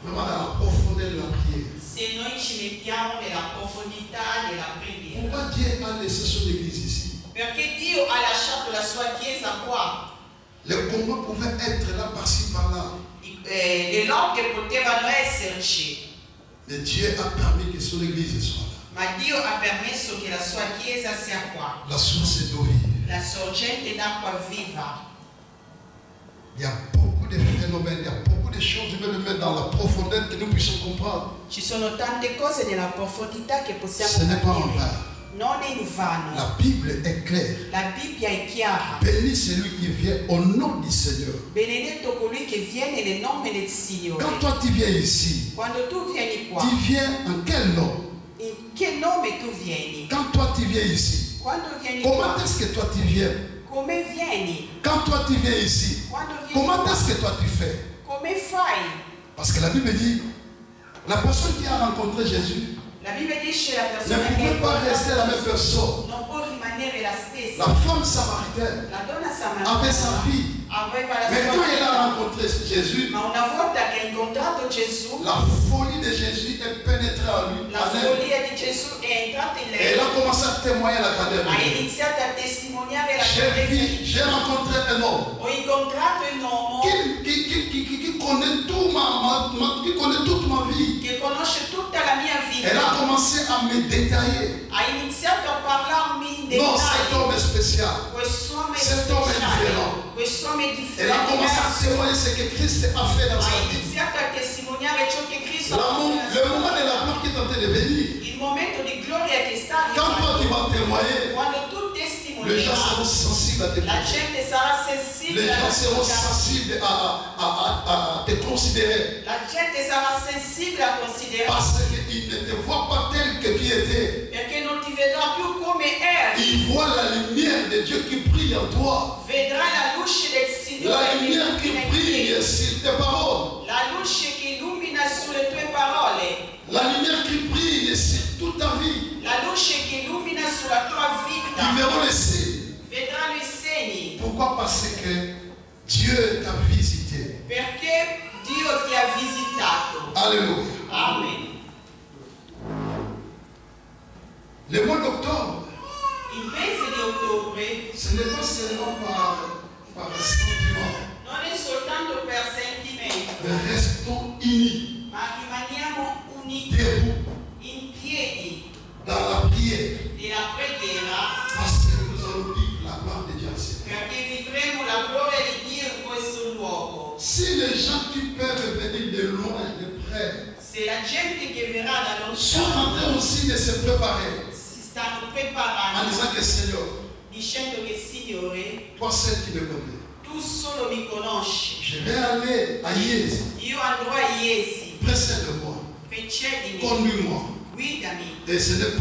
vraiment dans la profondeur de la prière. se noi ci mettiamo nella profondità della preghiera. Pourquoi Dieu a laissé son église ici? Perché Dio ha lasciato la sua chiesa qua. Les combats pouvaient être là, par-ci, par-là. Le lotte potevano esserci. Mais Dieu a permis que son église soit là. Ma Dio ha permesso che la sua chiesa sia qua. La source d'eau vive. La sorgente d'acqua viva. Il y a beaucoup de phénomènes, il y a beaucoup de choses, je vais le mettre dans la profondeur que nous puissions comprendre. Ci sono tante cose nella profondità che possiamo Ce n'est pas en capire. vain. Non è in vano. La Bible est claire. La Bibbia è chiara. Béni celui qui vient au nom du Seigneur. Benedetto colui che viene nel nome del Signore. Quand toi tu viens ici, Quando tu vieni qua, tu viens en quel nom? in che nome tu vieni? Quand toi tu viens ici, Quando vieni comment qua, est-ce que toi tu viens? come vieni? Quand toi tu viens ici, Quando vieni comment qua, est-ce que toi tu fais? come fai? Parce que la Bible dit, la personne qui a rencontré Jésus La Bibbia dice la ne persona che pouvait pas rester la même personne. non può rimanere la stessa. La femme samaritaine La donna avait sa samaritana fille. aveva la Mais sua quand elle a vita, rencontré Jésus, ma una volta che ha incontrato Gesù, la folie de Jésus est pénétrée en lui. la en elle. follia di Gesù è entrata in Et lei. elle a commencé à témoigner la grandeur de Ha Dieu. iniziato a testimoniare la grandezza di J'ai Dio. rencontré un homme Ho incontrato un uomo qui connaît qui connaît toute ma vie. che conosce tutta la mia Elle a vita. commencé à me détailler. Ha iniziato a parlarmi in Non, cet dettaglio. homme est spécial. Quest'uomo è Cet homme est speciale. différent. Quest'uomo è Elle a commencé à differente. témoigner ce que Christ a fait dans Ha sa vie. iniziato a testimoniare ciò che Cristo ha fatto nella Le sua moment de vita. la gloire qui est en train de venir. Il momento di gloria che sta Quand toi tu arrivando. vas témoigner, Quando tu les gens seront testimonierai, sensibles à tes la paroles. gente sarà sensibile Les gens alla seront tua vita. sensibles à te considérer. La gente sarà sensibile a considerare, Parce qu'ils ne te voient pas tel que tu étais. perché non ti vedrà più come eri. Ils voient la lumière de Dieu qui brille en toi. Vedrai la luce del Signore La che lumière qui illumina in te. brille sur tes paroles. La luce che illumina sulle tue parole. La lumière qui brille sur toute ta vie. La luce che illumina sulla tua Ils vita. verront les signes. Vedranno i segni. Pourquoi? Parce que Dieu t'a visité. Perché Dio ti ha visitato. Alléluia. Amen. Le mois d'octobre, Il mese di ottobre ce n'est pas seulement par sentiment, non è soltanto per sentimento, mais restons unis, ma rimaniamo uniti debout, in piedi dans la prière, nella preghiera, parce que nous allons vivre la gloire de Dieu. perché vivremo la gloria di Dio in questo luogo. Si les gens qui peuvent venir de loin, de près, Se la gente che verrà da sont en lontano train aussi de se préparer si stanno en preparando, disant que Seigneur, dicendo che Signore, toi seul qui me connais, tu solo mi conosci, je vais aller à Yéz, io andrò a Iesi, précède-moi, precedimi, conduis-moi. guidami. Et ce n'est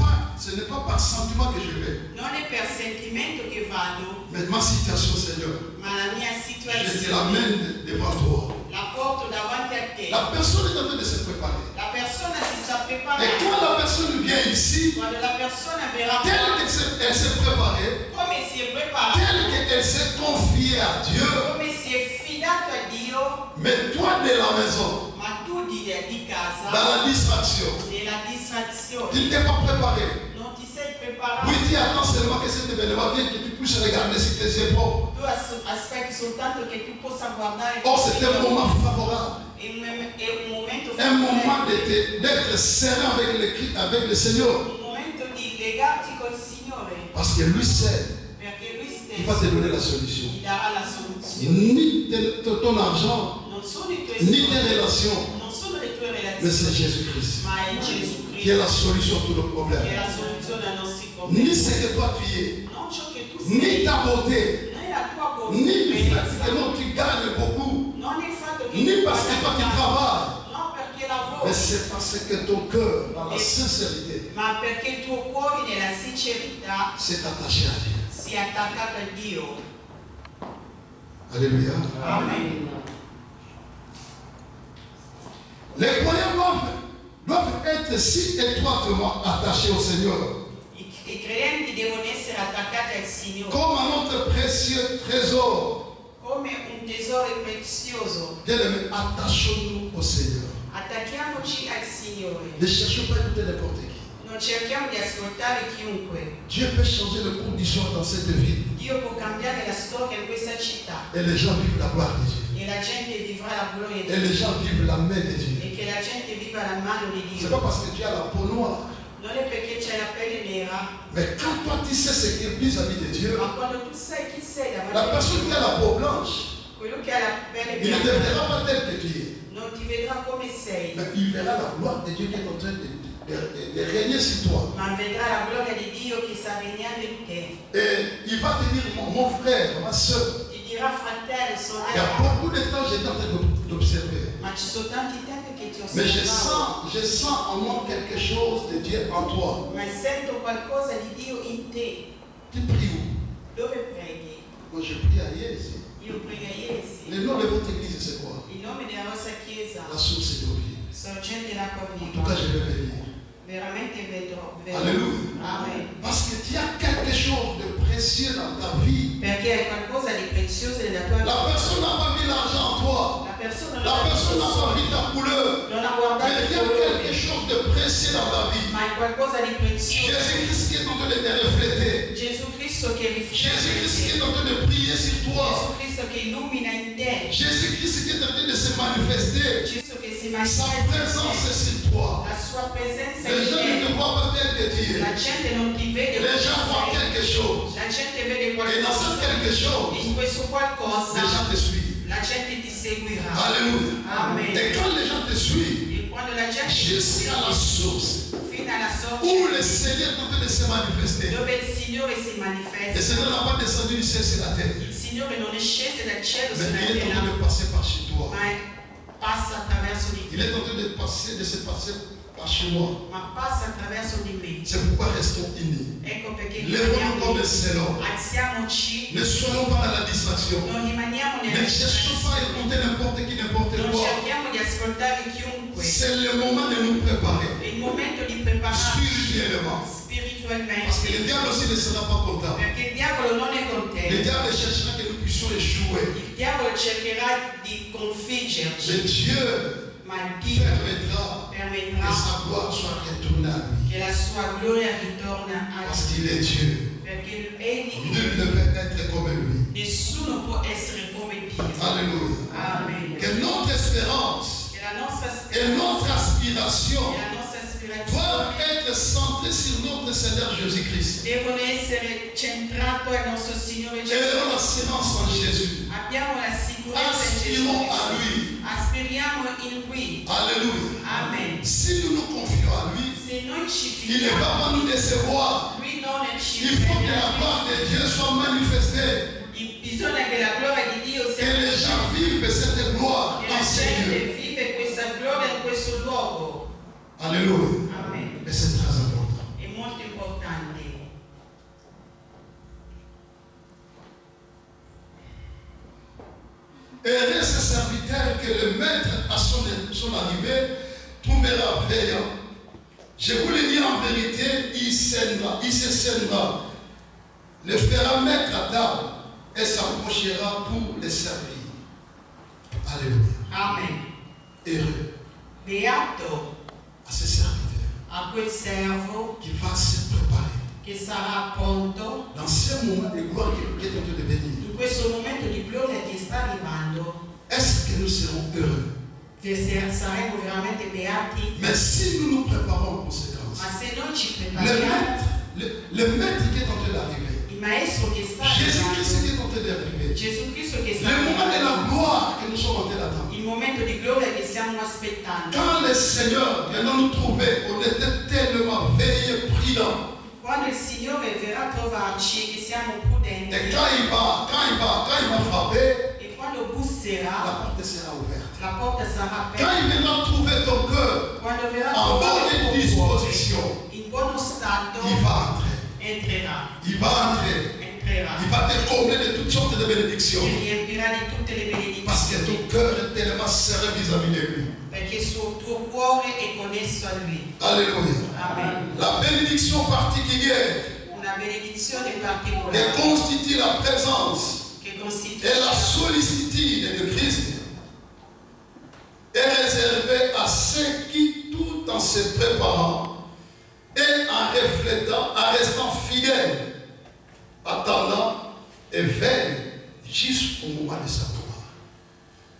pas par sentiment que je vais, Non è per sentimento che vado, mais ma situation, Seigneur, ma la mia je te situazione l'amène devant toi. la porto davanti a te. La personne est en train de se préparer. La persona si sta Et preparando. quand la personne vient ici, Quando la persona verrà telle qua, qu'elle s'est préparée, come si è preparata, telle qu'elle s'est confiée à Dieu, come si è fidato a Dio, mais toi de la maison, ma tu di casa, dans la distraction, nella distrazione, tu ne t'es pas préparé. non ti sei preparato. Oui, tu attends seulement que cet événement vienne, que tu puisses regarder si tes yeux propres. Tu aspetti soltanto che tu possa guardare. Or, c'est un moment favorable, È un momento un moment favorevole, d'être serein avec le Seigneur. un momento di legarti col Signore, Parce que lui seul, perché Lui il va te stesso donner la solution. ti darà la soluzione. Ni ton argent, Non sono i tuoi ni tes soldi, relations, non sono le tue mais c'est relazioni, Jésus-Christ ma è Gesù qui est la Cristo solution à tous nos che è problèmes. la soluzione ai nostri Ni problemi. ce que toi tu es, Non ciò che tu ni sei, ta beauté, non è la tua ni le fait bellezza, que non, tu gagnes beaucoup, non è il fatto che ni tu parce que toi tu guadagni, travailles, non perché mais lavori, c'est parce que ton cœur, dans la sincérité, ma perché il tuo cuore nella sincerità s'est attaché à Dieu. si è attaccato a Dio. Alléluia. Amen. Les croyants doivent être si étroitement attachés au Seigneur, I credenti devono essere attaccati al Signore comme à notre précieux trésor. come un tesoro prezioso. Bien-aimés, attachons-nous au Seigneur. Attacchiamoci al Signore. Ne cherchons pas à écouter n'importe qui. Non cerchiamo di ascoltare chiunque. Dieu peut changer de conditions dans cette vie. Dio può cambiare la storia in questa città. Et les gens vivent la gloire de Dieu. E la gente vivrà la gloria di Et les gens vivent la main de Dieu. E che la gente viva la mano di C'est Dio. pas parce que tu as la peau noire. Non è perché c'è la pelle nera, Mais quand toi tu sais ce qui est vis-à-vis de Dieu, ma quando tu sai chi sei la davanti a personne qui a la peau blanche, quello che ha la pelle il ne te bianca verra pas tel que tu es. non ti vedrà come sei, Mais il verra la gloire de Dieu qui est en train de régner sur toi. ma vedrà la gloria di Dio che sta regnando in te. Et il va te dire, mon frère, ma soeur, Ti dirà fratello, il y a sorella, beaucoup de temps j'étais en train d'observer. ma ci sono tanti tempi che ti Mais osservavo, je sens en moi quelque chose de Dieu en toi. ma sento qualcosa di Dio in te. Tu pries où? Dove preghi? Moi je prie à Iesi. Io prego a Iesi. Le nom de votre église c'est quoi? Il nome della vostra chiesa, La source d'eau vive. Sorgente d'acqua En tout cas viva. je vais venir. Veramente vedo. Alléluia. Amen. Parce que tu as quelque chose de précieux dans ta vie. Perché hai qualcosa di prezioso nella tua La vita. personne n'a pas vu l'argent en toi. La persona La personne n'a pas vu ta couleur. non ha Mais guardato il y il a quelque colore, chose de précieux dans ta vie. ma è qualcosa di prezioso. Jésus-Christ qui est en train de te refléter. Gesù Cristo che Jésus-Christ qui riflette, est en train de briller sur toi. Gesù Cristo che illumina in te, Jésus-Christ qui est en train de se manifester. Gesù che si Sa manifesta, présence est sur toi. la sua presenza Les in gens ne te te. voient pas tel que tu es. La gente non ti vede Les come gens voient sei. quelque chose. La gente vede Et dans ce qualcosa. quelque chose, In questo les qualcosa gens te suivent. la gente ti seguirà. Alléluia. Amen. Et quand les gens te suivent, E quando la gente ti jusqu'à la source fino alla où le sorte Seigneur est en train de se manifester. dove il Signore si Le manifesta. Seigneur n'a pas descendu du ciel sur la terre. Il Signore non è sceso dal cielo Mais sulla il est en train terra, de passer par chez toi. ma passa attraverso di Il te, est en train de se passer par chez moi. ma passa attraverso di me. C'est pourquoi restons unis. Ecco perché Lèvons-nous comme des selons. alziamoci, Ne soyons pas dans la distraction. non rimaniamo Ne nella cherchons pas à écouter n'importe qui, n'importe non quoi. cerchiamo di ascoltare chiunque. C'est le moment de nous préparer È il momento di prepararci spirituellement. spiritualmente, Parce que le diable aussi ne sera pas content. perché il diavolo non è Le contento. diable cherchera que nous puissions échouer. Il diavolo cercherà di Mais configgerci, Dieu ma Dio permettra que permetterà sa gloire soit retournée à lui. che la sua gloria ritorna a Parce lui, qu'il est Dieu. perché egli Nul ne peut être comme lui. nessuno può essere come Dio. Alléluia. Amen. Que notre espérance Che la nostra et notre speranza aspiration e la nostra doivent aspirazione être centrées sur notre Seigneur Jésus-Christ. devono essere centrate al nostro Signore Gesù. Ayons l'assurance en Jésus. Abbiamo la sicurezza in Gesù Aspirons à Cristo. lui. Aspiriamo in Lui. Alléluia. Amen. Si nous nous confions à lui, Se noi ci il ne va fidiamo, pas nous décevoir. Lui non ci Il faut que la gloire de Dieu soit manifestée. Bisogna che la gloria di Dio Que sia les gens vivent cette gloire che dans la ces lieux. gente vive questa gloria in questo luogo. Alléluia. Amen. Mais c'est très important. È molto importante. Heureux ce serviteur que le maître à son arrivée trouvera veillant. Je vous le dis en vérité, il se saignera, le fera mettre à table et s'approchera pour le servir. Alléluia. Amen. Heureux Beato à ce serviteur a quel servo qui va se préparer che sarà pronto dans ce moment de gloire qui est en train de venir. in questo momento di gloria che sta arrivando. Est-ce que nous serons heureux? Che saremo veramente beati. Mais si nous nous préparons en conséquence, Ma se noi ci prepariamo, le maître qui est en train d'arriver, il maestro che sta Jésus-Christ arrivando, qui est en train d'arriver, Gesù Cristo che sta le moment de arrivando, la gloire que nous sommes en train d'attendre. il momento di gloria che stiamo aspettando. Quand le Seigneur viendra nous trouver, on était tellement veillés, prudents. Quando il Signore verrà a trovarci e che siamo prudenti, Et quand il va frapper, e quando la busserà, porte sera ouverte. la porta sarà Quand aperta. il viendra trouver ton cœur Quando verrà a en trovare bonne il tuo cuore disposition, in buono stato, il va entrer. entrerà. Il va entrer. Entrerà. Il va te combler de toutes sortes de bénédictions. Ti riempirà di tutte le Parce que benedizioni, ton cœur est tellement serré vis-à-vis de lui. perché il tuo cuore è connesso a Lui. Alléluia. Amen. La bénédiction particulière Una benedizione qui particolare constitue la présence che et costituisce la sollicitude de Christ est réservée à ceux qui, tout en se préparant et en reflétant, en restant fidèles, attendant et veillent jusqu'au moment de sa gloire.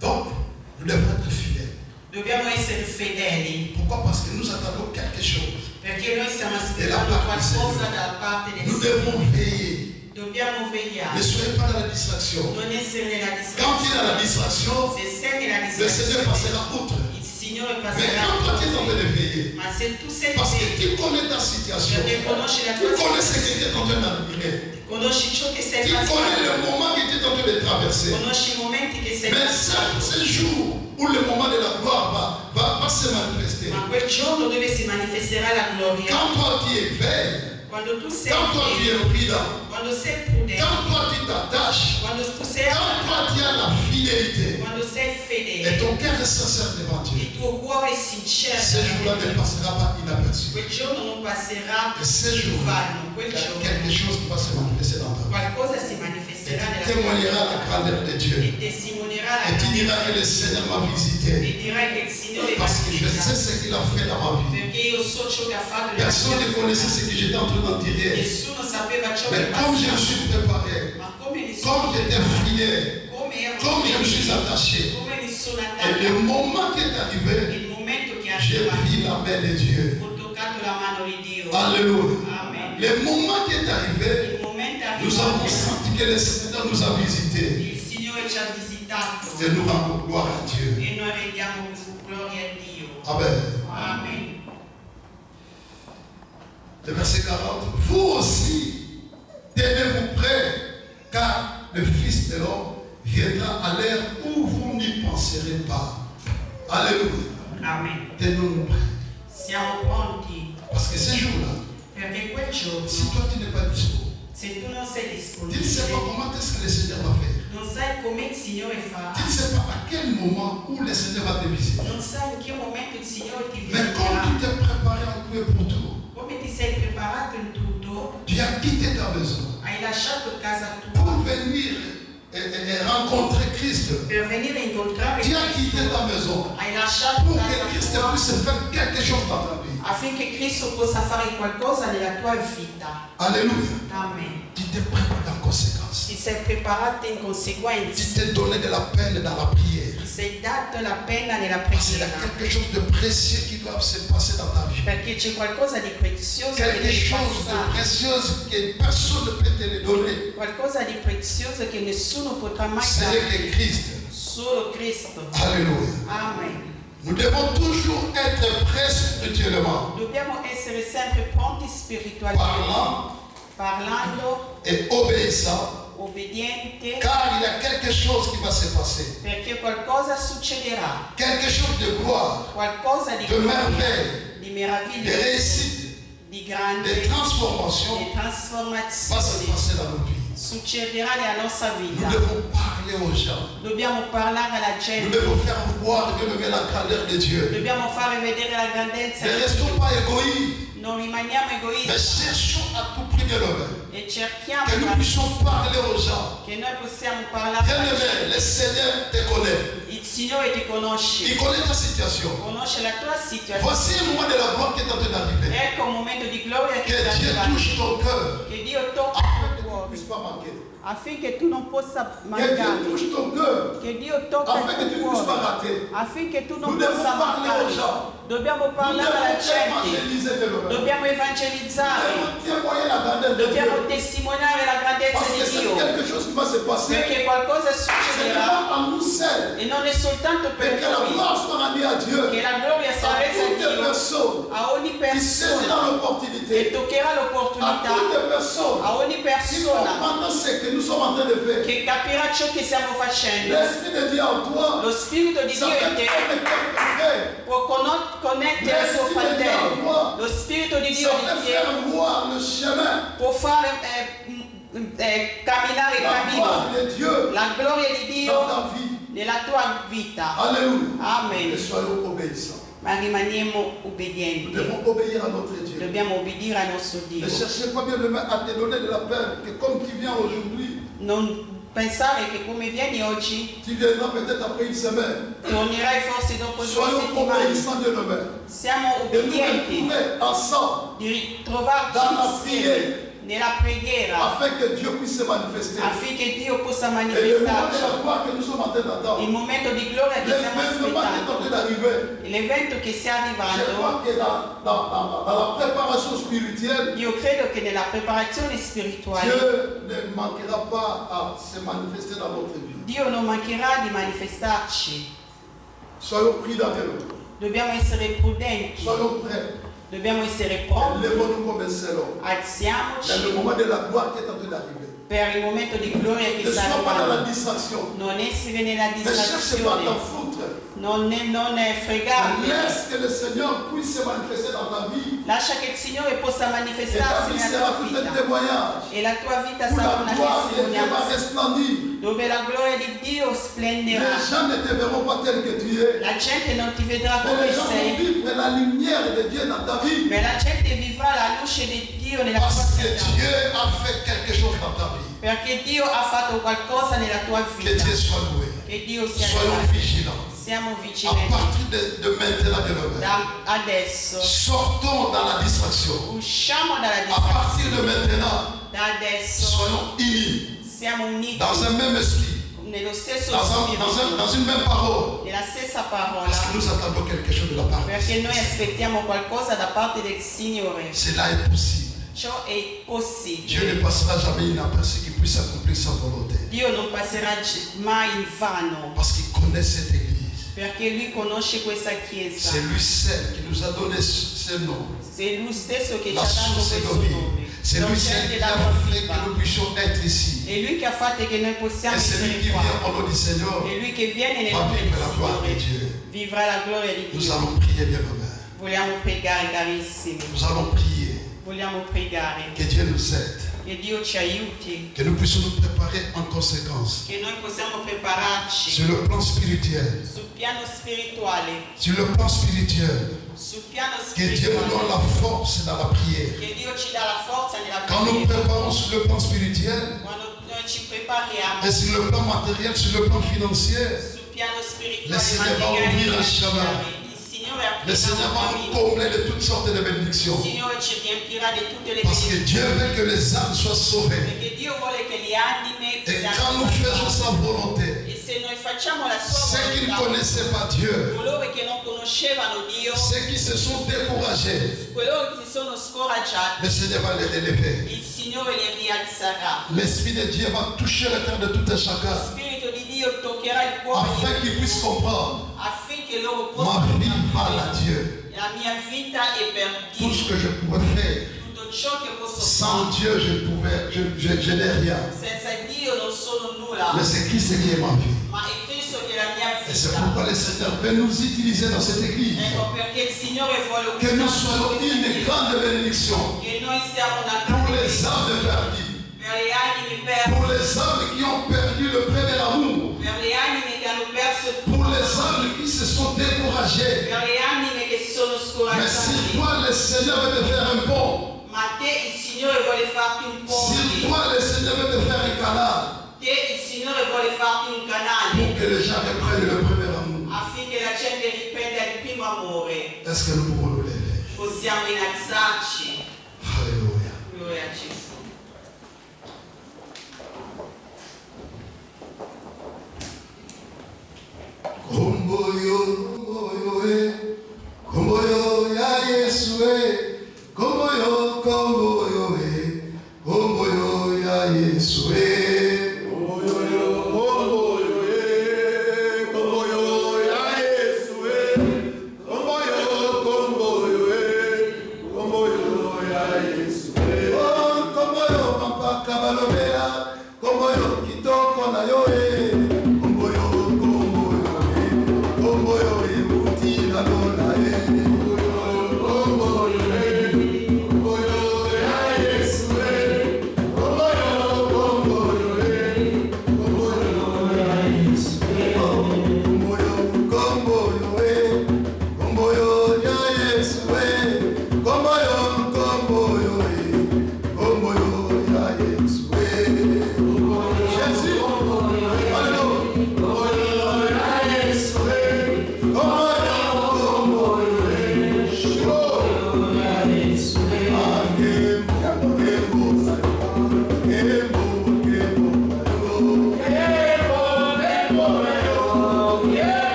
Donc, nous devons être fidèles. Dobbiamo essere fedeli. Pourquoi? Parce que nous attendons quelque chose. Perché noi stiamo aspettando qualcosa dalla parte del Nous Signore. devons veiller. Dobbiamo vegliare. Ne soyez pas dans la distraction. Non essere nella Quand tu es dans la distrazione. distraction, Se sei nella le Seigneur distrazione, passera outre. il Signore Mais passerà. quand toi tu es en train de veiller, Ma se tu sei parce que fedele, tu connais ta situation, perché conosci la tu tua connais ce que situazione, tu es en train d'admirer, conosci ciò che stai tu connais passando, le moment que tu es en train de traverser. conosci i momenti che stai Mais passando. ce jour où le moment de la gloire va se manifester, Ma quel giorno dove si manifesterà la gloria, quand toi tu éveilles, quando tu sei quand toi tu fedele, es prudent, quando sei prudente, quand toi tu t'attaches, quando tu sei quand toi tu as la fidélité, quando sei et fedele, ton cœur est sincère devant Dieu, il tuo cuore è sincero, ce jour-là ne passera pas inaperçu. quel giorno non passerà Et ce in jour-là, vano, quel il y a giorno quelque chose qui va se manifester dans ta vie. qualcosa si Et manifesterà tu nella témoigneras la tua grandeur de vita Dieu. e testimonierai la Et tu diras grandezza que le di Seigneur m'a Dio. visité. E dirai che il Signore mi ha Parce que je sais visitato, ce qu'il a fait dans ma vie. perché io so ciò che ha fatto nella Personne ne mia connaissait vita. ce que j'étais en train d'en tirer. Nessuno sapeva ciò che Mais comme je me passava, suis préparé, ma come mi comme sono j'étais fidèle, come ero comme je me suis fedele, attaché, come mi sono et le attaccata, moment qui est arrivé, il momento che è j'ai arrivato, vu la main de Dieu. ho toccato la mano di Dio. Alléluia. Amen. Le moment qui est arrivé, Il momento è nous avons arrivato, senti que le Seigneur nous a visités. il Signore ci ha visitato Et nous rendons gloire à Dieu. e noi rendiamo gloria a Dio. Amen. Amen. Le verset 40. Vous aussi, tenez-vous prêts, car le Fils de l'homme viendra à l'heure où vous n'y penserez pas. Alléluia. Amen. Tenons-nous prêts. Siamo pronti Parce que ce jour-là, perché quel giorno, si toi tu n'es pas dispo, se tu non sei tu ne sais pas disponibile, comment est-ce que le Seigneur va faire. non sai come il Signore fa, Tu ne sais pas à quel moment où le Seigneur va te visiter. non sai in che momento il Signore ti Mais comme visiterà. tu t'es préparé en tout et pour tout, Come ti sei preparato in tutto, tu as quitté ta maison hai lasciato casa pour tua venir et rencontrer Christ. per venire a incontrare Tu as quitté Cristo. ta maison Hai lasciato pour que casa Christ tua puisse faire quelque chose dans ta vie. affinché Cristo possa fare qualcosa nella tua vita. Alléluia. Amen. Tu t'es préparé en conséquence. Ti sei preparato in Tu conseguenza. t'es donné de la peine dans la prière. Ti sei dato la penna nella Parce qu'il y a preghiera. quelque chose de précieux qui doit se passer dans ta vie. Perché c'è qualcosa di prezioso che Quelque deve chose de passare. précieux que personne ne peut te le donner. Qualcosa di prezioso che nessuno potrà mai C'est dare. que Christ. Solo Cristo. Alléluia. Amen. Nous devons toujours être prêts spirituellement, Dobbiamo essere sempre pronti spiritualmente, parlant parlando, et obéissant, obbediente, car il y a quelque chose qui va se passer. perché qualcosa succederà, Quelque chose de gloire, qualcosa di de gloria, merveille, di de meraviglia, réussite, di grande, de transformation di va se trasformazione passer dans nos vies. succederà nella nostra Nous vita. devons parler aux gens. Dobbiamo parlare alla Nous gente, devons faire voir de la grandeur de Dieu. dobbiamo fare vedere la grandezza Ne di restons Dio. pas égoïstes, Non rimaniamo mais egoisti cherchons à tout prix de l'honneur. e cerchiamo Que nous puissions parler aux gens. che noi possiamo parlare alla gente. Bien-aimé, le Seigneur te connaît. Il Signore ti conosce, Il connaît ta situation. conosce la tua situazione. Voici un moment de la gloire qui est en train d'arriver. Ecco un momento di gloria che Que sta Dieu arrivando. touche ton cœur Che Dio tocca afin il que tu tuo ne cuore puisses pas manquer. affinché tu non possa Que Dieu mancare. touche ton cœur Che Dio tocca afin que il tu tuo ne puisses pas cuore rater. affinché tu non Nous devons possa parler aux gens. mancare. Dobbiamo Nous parlare alla devons gente, évangéliser de l'honneur. dobbiamo Nous evangelizzare, devons témoigner la grandeur de dobbiamo Dieu. testimoniare la grandezza Parce di que c'est Dio, quelque chose qui va se passer. perché qualcosa Ce n'est succederà pas en nous seuls. e non è soltanto Mais per que la noi, gloire soit rendue à Dieu. che la gloria À sia resa a toutes les Dio, personnes a ogni qui persona saisiront che l'opportunité. toccherà À l'opportunità, toutes les personnes a ogni qui persona comprendront ce que nous sommes en train de faire. che capirà ciò che stiamo facendo. L'Esprit de Dieu en toi, Lo Spirito di ça Dio fait in te connecter ton frère. può connettere il tuo fratello. Lo Spirito di Dio Ça in peut te faire voir le chemin. può fare camminare il La cammino, gloire de Dieu la gloria di Dio dans ta vie. nella tua vita. Alléluia. Amen. Et soyons obéissants. Ma rimaniamo Nous obbedienti. devons obéir à notre Dieu. Dobbiamo obbedire al nostro Dio. Ne cherchez pas bien à te donner de la peine, que comme tu viens aujourd'hui, Non pensare che come vieni oggi tu viendras peut-être après une semaine. tornerai forse dopo 2 Soyons settimane. obéissants de nos mains. Siamo Et nous obbedienti retrouver ensemble di ritrovarci dans la insieme prière. nella preghiera, afin que Dieu puisse se manifester. affinché Dio possa Et le moment de manifestarsi. la gloire que nous sommes en train d'attendre, Il momento di gloria che stiamo l'événement qui est en train aspettando, d'arriver, l'evento che sta je arrivando, crois que dans la préparation spirituelle, io credo che nella preparazione spirituale Dieu ne manquera pas à se manifester dans notre vie. Dio non mancherà di manifestarci. Soyons prudents. Dobbiamo essere prudenti, Soyons prêts. dobbiamo essere pronti, Lèvons-nous comme un seul homme. Dans le alziamoci moment de la gloire qui est en train d'arriver. per il momento di gloria Ne che sta sois pas dans la arrivando. distraction. Non essere nella Ne cherche pas à t'en distrazione, foutre. non fregarmi. Laisse que le Seigneur puisse se manifester dans ta vie. Lascia che il Signore possa Et ta manifestarsi vie nella sera tua tout un vita témoignage. e la tua vita Où sarà la una gloire de Dieu va testimonianza resplendir. dove la gloria di Dio Les splenderà. gens ne te verront pas tel que tu es. La gente non ti vedrà Mais come les gens vont sei, vivre la lumière de Dieu dans ta vie. ma la gente vivrà la luce di Dio nella tua Parce que vita. Dieu a fait quelque chose dans ta vie. Perché Dio ha fatto qualcosa nella tua Que vita. Dieu soit loué. Che Dio sia Soyons lodato. vigilants. Siamo À vigilenti. partir de maintenant, de Adesso sortons dans la distraction. usciamo dalla À partir distrazione. de maintenant, Da adesso soyons unis siamo uniti dans un même esprit, nello stesso dans spirito, une même parole. nella stessa parola. Parce que nous attendons quelque chose de la part de Perché noi Dieu. aspettiamo qualcosa da parte del Signore. Cela est possible. Ciò è Dieu possibile. ne passera jamais inaperçu qu'il puisse accomplir sa volonté. Dio non passerà mai in vano, Parce qu'il connaît cette église. perché Lui conosce questa Chiesa. C'est lui seul qui nous a donné ce nom. È Lui stesso che ci La ha dato source de questo nos vies. nome. C'est lui seul Sorgente qui a d'acqua fait viva. que nous puissions être ici. È Lui che ha fatto che noi possiamo Et c'est lui essere qui qua. vient au nom du Seigneur. È Lui che viene nel Va nome del vivre la gloire de Signore. Dieu. Vivrà la gloria di Nous Dio. allons prier, bien-aimés. Vogliamo pregare, carissimi. Nous allons prier. Vogliamo pregare. Que Dieu nous aide. Che Dio ci aiuti. Que nous puissions nous préparer en conséquence. Che noi possiamo prepararci Sur le plan spirituel. sul piano spirituale. Sur le plan spirituel. Sul piano Que Dieu nous donne spirituale. la force dans la prière. Che Dio ci dà la forza nella Quand nous preghiera. préparons sur le plan spirituel Quando noi ci prepariamo et sur le plan matériel, sur le plan financier, sul piano spirituale, Le Seigneur va materiale, ouvrir un finanziario, chemin. il Signore aprirà le Seigneur un va nous cammino. combler de toutes sortes de bénédictions. Il Signore ci riempirà di tutte le Parce que Dieu benedizioni. veut que les âmes soient sauvées. Perché Dio vuole che le anime Et siano quand nous faisons salvate. sa volonté, E se noi facciamo la sua ceux qui ne volontà, connaissaient pas Dieu, coloro che non conoscevano Dio, ceux qui se sont découragés, coloro che si sono scoraggiati, le Seigneur va les élever. il Signore li rialzerà. L'Esprit de Dieu va toucher le cœur de tout un Lo chacun Spirito di Dio toccherà il cuore di afin qu'ils puissent comprendre affinché loro ma possano vie vale capire. à Dieu. La mia vita è per Tout ce Dio. que je pourrais faire, Tutto ciò che posso sans fare. Dieu, je n'ai rien. Senza Dio non sono nulla, Mais c'est Christ qui est ma vie. ma è Cristo che è la mia Et c'est vita. pourquoi le Seigneur veut nous utiliser dans cette église. Ecco perché il Signore vuole Que nous soyons questa une vita. grande bénédiction Che noi siamo una pour grande les âmes perdues, per le anime perse, pour les âmes qui ont perdu le premier amour, per le anime che hanno perso il pour les tutto, âmes qui se sont découragées. per le anime che si sono Mais si scoraggiate. toi, le Seigneur veut te faire un pont, Ma te il Signore vuole farti un si ponte. toi, le Seigneur veut te faire un canal, Te il Signore vuole farti un pour canale que les gens reprennent le premier amour, affinché la gente riprenda il primo amore. est-ce que nous pouvons nous lever? Possiamo innalzarci. Alléluia. Gloria a Gesù. Komboyo ya Yesu komboyo komboyo ya Yesu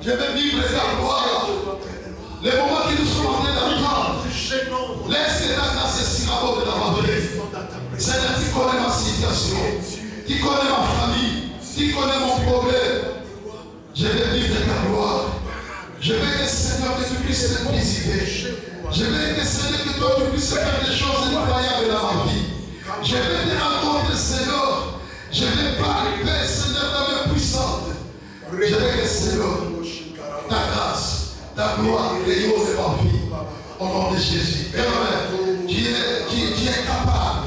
Je vais vivre la gloire. Les moments qui nous sont en train d'attendre, laisse la grâce et sirabo de la vie. Seigneur, tu connais ma situation, tu connais ma famille, tu connais mon problème. Je vais vivre ta gloire. Je veux que Seigneur, que tu puisses te visiter. Je veux que Seigneur, que toi tu puisses faire des choses incroyables dans ma vie. Je vais te rencontrer, Seigneur. Je vais parler, Seigneur, dans mes puissantes. Je veux que Seigneur, ta grâce, ta gloire, les yeux de ma vie. Au nom de Jésus. Père, tu es capable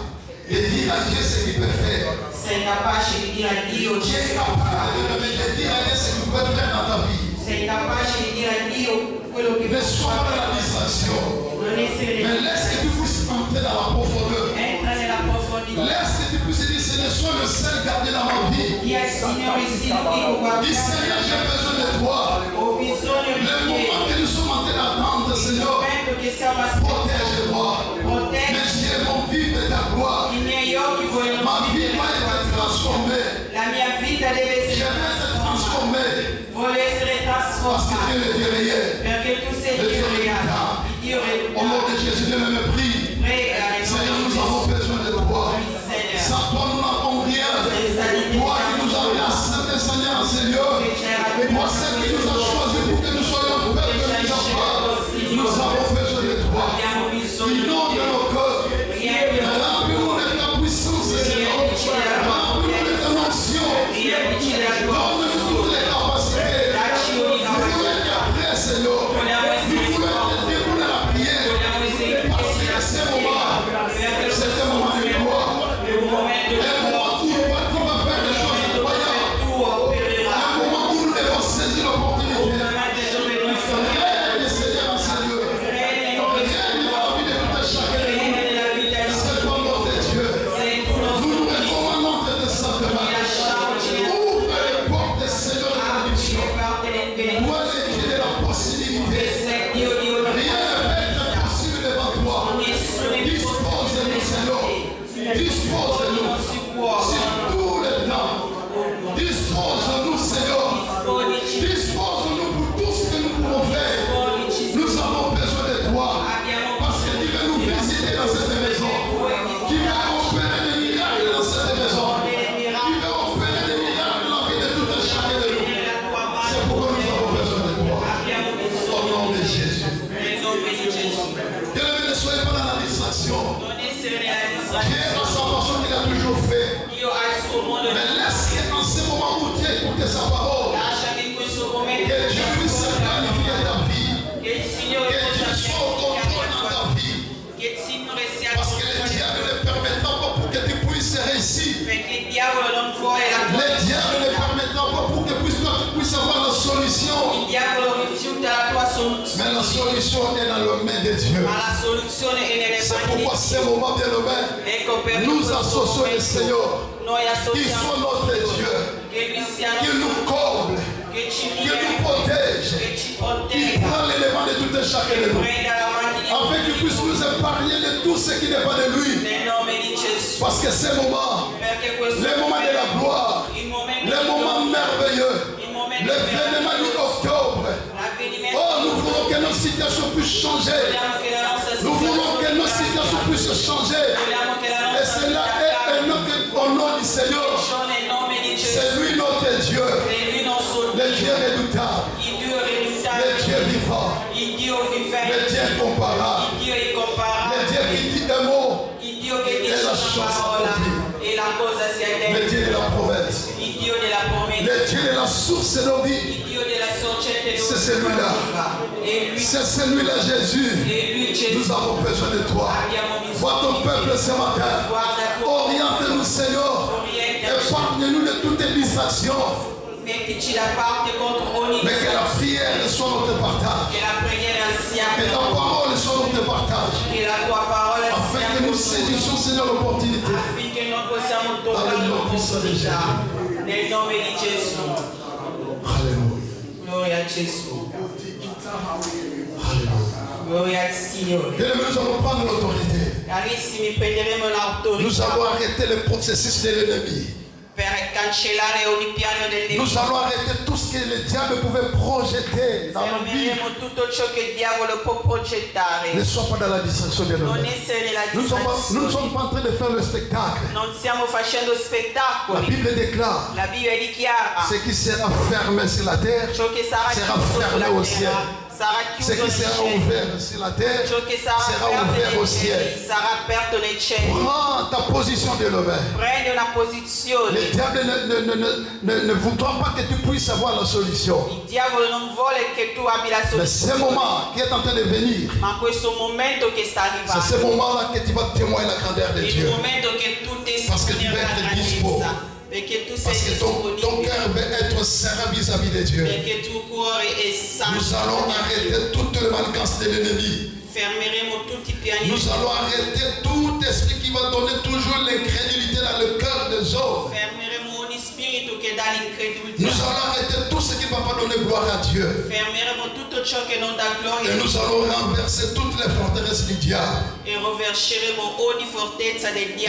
de dire à Dieu ce qu'il peut faire. Sei capace di dire a Dio Tu es capable de dire à Dieu ce qu'il peut faire dans ta vie. Sei capace di dire a Dio quello che Ne sois pas dans la distraction. non essere. Mais laisse que tu puisses entrer dans la profondeur. Entra nella profondità. Laisse que tu puisses dire, Seigneur, sois le seul gardien dans ma vie. Dia al Signore sì, l'unico Dis, Seigneur, j'ai besoin de toi. Ho bisogno di Le te. moment que nous sommes en train d'attendre, Seigneur, Momento che stiamo aspettando. protège-moi. Proteggi. Mes yeux vont vivre de ta gloire. I miei occhi vogliono Ma vie vivere va la tua être transformée. La mia vita deve Je essere vais être trasformata. transformé. Voglio essere Parce que trasformata. Dieu est derrière. Perché tu sei Dio reale. Dio Au nom de reale. Jésus, Dieu me prie. Prega nel Seigneur, nome nous di avons Gesù. besoin de toi. Seigneur. Sans toi, nous n'avons rien. Toi qui nous as mis à Saint Seigneur, Seigneur. Toi, celle qui nous a choisis pour que nous soyons peuple de ta part. Jésus. Bien-aimés, ne soyez pas dans la distraction. Dieu a sa façon qu'il a toujours fait. Mais laisse en ce moment où Dieu écoute sa parole, que Dieu puisse se planifier ta vie, que Dieu soit au contrôle dans ta vie. Parce que le diable ne permettra pas pour que tu puisses réussir. Le diable ne permettra pas pour que tu puisses avoir la solution. Mais la solution est dans les mains de Dieu. C'est pourquoi ce moment, bien-aimé, nous associons le Seigneur, qu'il soit notre Dieu, qu'il nous comble, qu'il nous protège, qu'il prend l'élément de tout et chacun de nous, afin qu'il puisse nous épargner de tout ce qui n'est pas de lui. Parce que ce moment, le moment de la gloire, le moment merveilleux, l'événement du octobre, oh, nous voulons que nos situations puissent changer. Nous voulons que nos situations puissent changer. Et cela est un nom au nom du Seigneur. C'est lui notre Dieu. Le Dieu redoutable. Le Dieu vivant. Le Dieu incomparable. Le Dieu qui dit un mot et la chose s'accomplit. Le Dieu de la promesse. Le Dieu de la source de nos vies. C'est celui-là. C'est celui-là, Jésus. Nous avons besoin de toi. Vois ton peuple ce matin. Oriente-nous, Seigneur. Épargne-nous de toutes les distractions. Mais que la prière soit notre partage. Que ta parole soit notre partage. Afin que nous saisissions, Seigneur, l'opportunité. Avec le nom puissant de Jésus. Alléluia. Gloria a Jésus. Alléluia. Nous allons prendre l'autorité. Nous allons arrêter le processus de l'ennemi. Nous allons arrêter tout ce que le diable pouvait projeter dans nos vies. Ne sois pas dans la distraction de l'homme. Nous ne sommes pas en train de faire le spectacle. La Bible déclare ce qui sera fermé sur la terre sera fermé au ciel. Ce qui sera ouvert sur la terre sera ouvert au ciel. Prends ta position de l'homme. Le diable ne voudra pas que tu puisses avoir la solution. Mais ce moment qui est en train de venir, c'est ce moment-là que tu vas témoigner la grandeur de Dieu. Parce que tu vas être dispo. Parce que ton cœur veut être serein vis-à-vis de Dieu. Nous allons arrêter toute manquance de l'ennemi. Nous allons arrêter tout esprit qui va donner toujours l'incrédulité dans le cœur des hommes. Nous allons arrêter tout ce qui ne va pas donner gloire à Dieu. Et nous allons renverser toutes les forteresses du diable. Et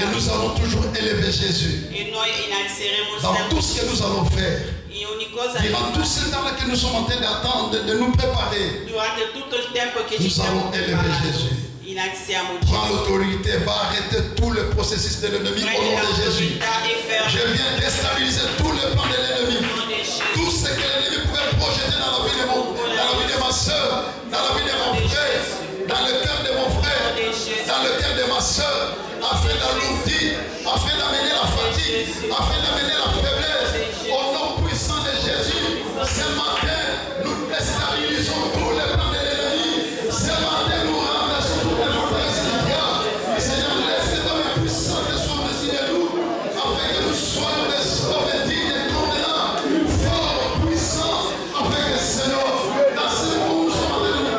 nous allons toujours élever Jésus. Dans tout ce que nous allons faire. Durant tout ce temps que nous sommes en train d'attendre, de nous préparer, nous allons élever Jésus. Prends l'autorité, va arrêter tout le processus de l'ennemi au nom de Jésus. Je viens déstabiliser tout le plan de l'ennemi. Tout ce que l'ennemi pouvait projeter dans la vie de ma soeur, dans la vie de mon frère, dans le cœur de mon frère, dans le cœur de ma soeur, afin d'alourdir, afin d'amener la fatigue, afin d'amener la faiblesse. Au nom puissant de Jésus, ce matin, nous déstabilisons tous les plans de l'ennemi. Ce matin, nous renversons toutes les forteresses du diable. Seigneur, laisse que ta main puissante soit dessus de nous, afin que nous soyons des sauvés dignes et condenants, forts, puissants, afin que, Seigneur, dans ce monde, nous sommes en train de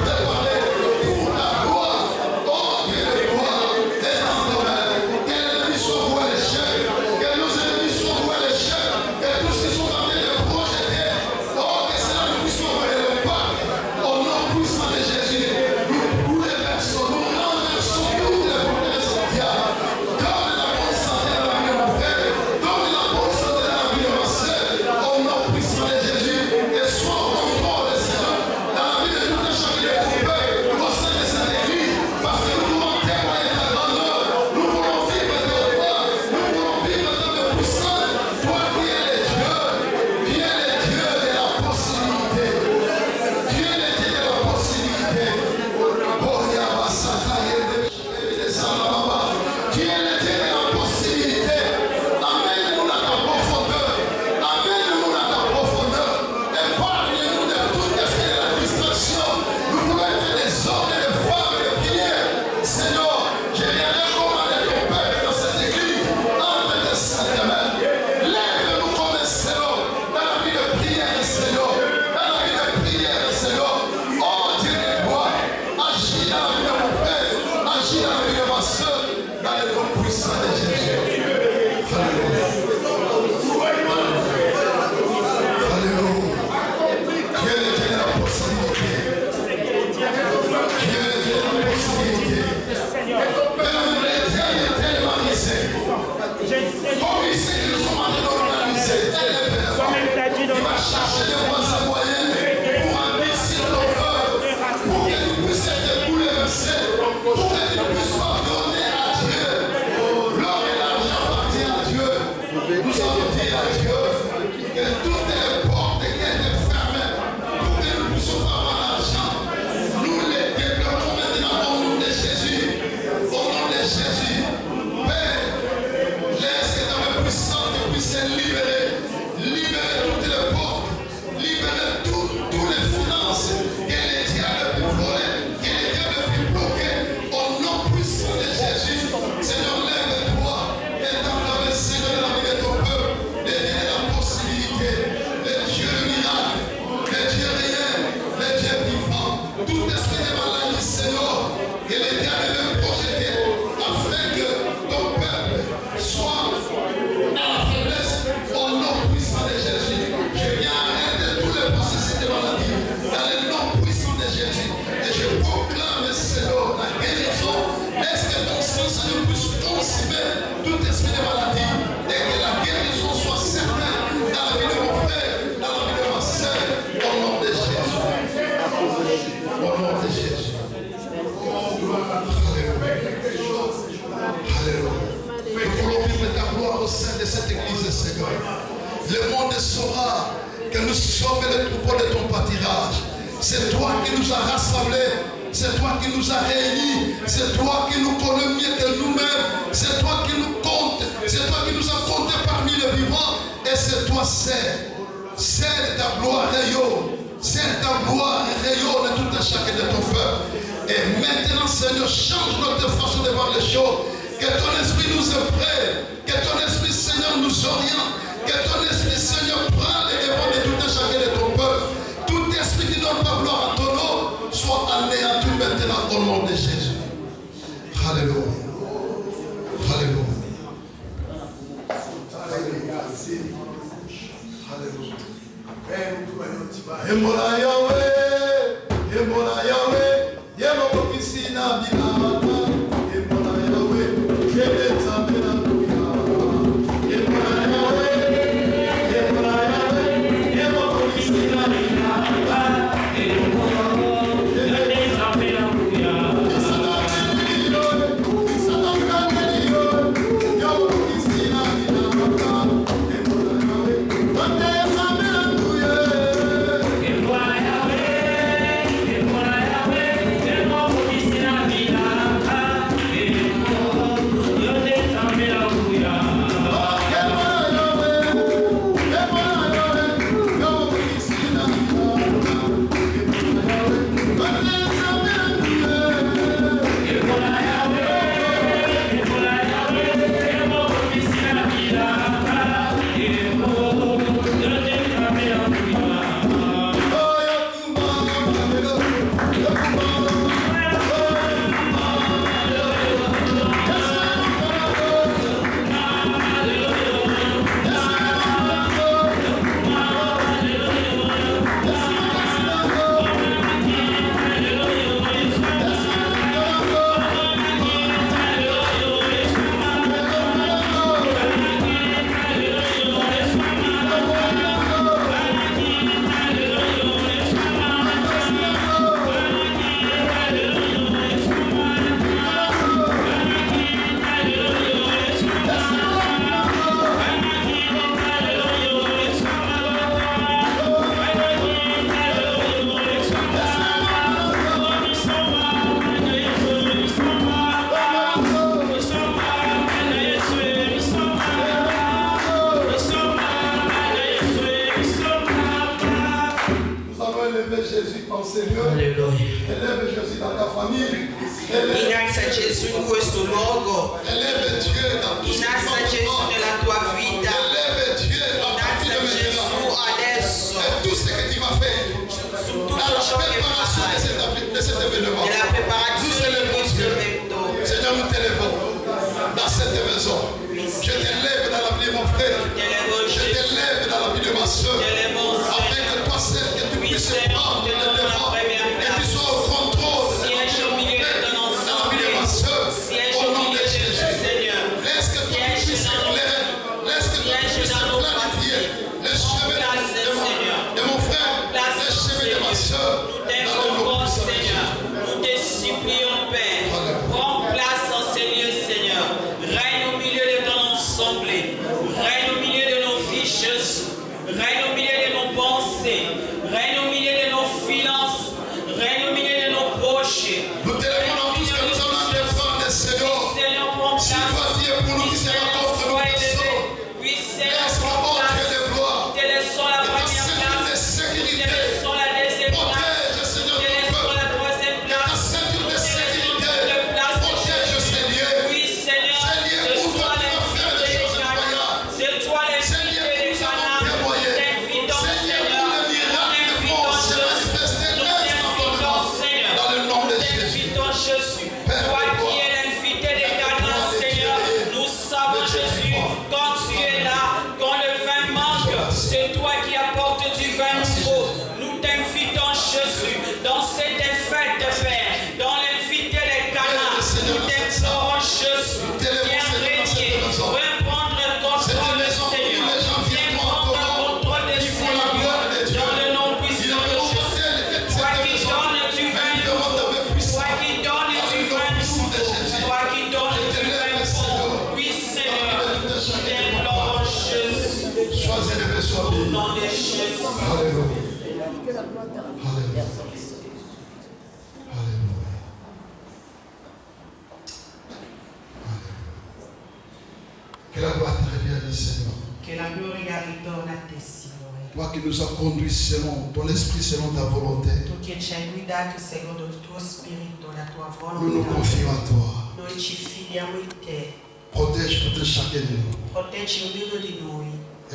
Au nom de Jésus. Alléluia. Nous voulons vivre ta gloire au sein de cette église, Seigneur. Le monde saura que nous sommes les troupeaux de ton pâturage. C'est toi qui nous as rassemblés. C'est toi qui nous as réunis. C'est toi qui nous connais mieux que nous-mêmes. C'est toi qui nous comptes. C'est toi qui nous as comptés parmi les vivants. Et c'est toi, seul. Seul ta gloire rayonne. Seul ta gloire rayonne tout à chacun de ton peuple. Et maintenant, Seigneur, change notre façon de voir les choses. Que ton esprit nous imprègne. Que ton esprit, Seigneur, nous oriente. Que ton esprit, Seigneur, prenne les devants de tout à chacun de ton peuple. Tout esprit qui ne donne pas gloire à ton nom soit anéanti maintenant au nom de Jésus. Alléluia. Alléluia. Emola Yahweh, Emola Yahweh, Yemo Kisina Binamata, Emola Yahweh, Yele Zambena Kuya, Emola Yahweh, Emola Yahweh, Yemo Kisina Binamata, Yele Zambena Kuya, Innalza Gesù in questo luogo. Innalza Gesù nella tua vita. Innalza Gesù adesso. Su tutto ciò che farai. Nella preparazione di questo evento. Seigneur, nous t'élèvons dans cette maison. Je t'élève dans la vie de mon frère. Je t'élève dans la vie de ma soeur. Afin que toi seul, que tu puisses prendre le devant et tu sois au contrôle de la vie de mon frère, dans la vie de ma soeur. Au nom de Jésus. Laisse que toi tu puisses éclairer. Laisse que toi tu puisses clarifier le chemin de mon frère, le chemin de ma soeur. Dans le nom de Jésus. Alléluia. Que la gloire te revienne, Seigneur. Che la gloria ritorna a te, Signore. Toi qui nous as conduits selon ton esprit, selon ta volonté. Tu che ci hai guidato secondo il tuo spirito, la tua Nous nous volontà. confions à toi. Noi ci fidiamo in te. Protège tout chacun de nous. Proteggi ognuno di noi.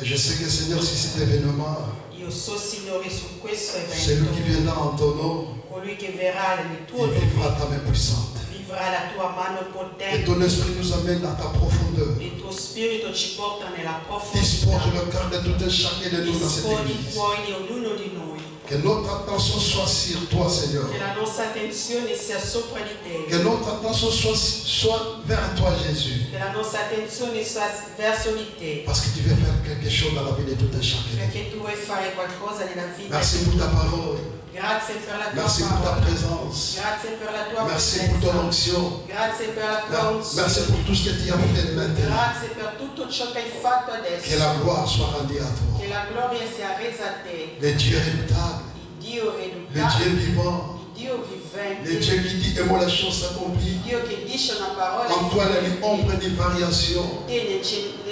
Et je sais que Seigneur, si cet événement, Io so, Signore, su questo celui qui evento, viendra en ton nom, colui che verrà nel tuo il vivra nome, ta main puissante. vivrà la tua mano Et potente. ton esprit nous amène à ta profondeur. Il tuo spirito ci porta nella Dispose profondità. le cœur de tout un chacun de nous dans cette Disponi i église. cuori di ognuno di noi. Que notre attention soit sur toi, Seigneur. Che la nostra attenzione sia sopra di te. Que notre attention soit vers toi, Jésus. Che la nostra attenzione sia verso di te. Parce que tu veux faire quelque chose dans la vie de tout un chacun. Perché tu vuoi fare qualcosa nella vita. Merci pour ta parole. Grazie per la tua Merci pour ta parola. présence. Grazie per la tua Merci pour ton onction. Grazie per la tua unzione. Merci pour tout ce que tu as fait maintenant. Grazie per tutto ciò che hai fatto adesso. Que la gloire soit rendue à toi. Che la gloria sia resa a te. Le Dieu redoutable. Il Dio Le reductabile. Dieu vivant. Il Dio vivente. Le Dieu qui dit et moi la chose s'accomplit. Il Dio che dice una parola. En toi, il n'y a ombre ni variation. Te ne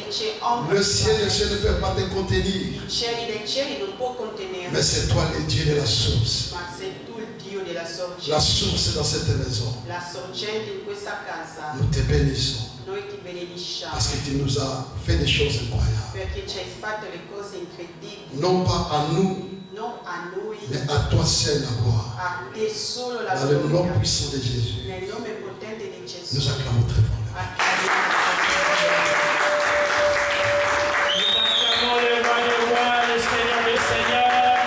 c'è ombra. Le ciel ne peut pas te contenir. I cieli dei cieli non può contenere. Mais c'est toi le Dieu de la source. Ma sei tu il Dio della sorgente. La source dans cette maison. La sorgente in questa casa. Nous te bénissons. Noi ti benediciamo. Parce que tu nous as fait des choses incroyables. Perché ci hai fatto le cose incredibili. Non pas à nous, Non a noi. mais à toi seul la gloire. A te solo la Dans le nom gloria. puissant de Jésus. Nel nome potente di Gesù. Nous acclamons très fort. Nous acclamons le roi des rois, le Seigneur des seigneurs.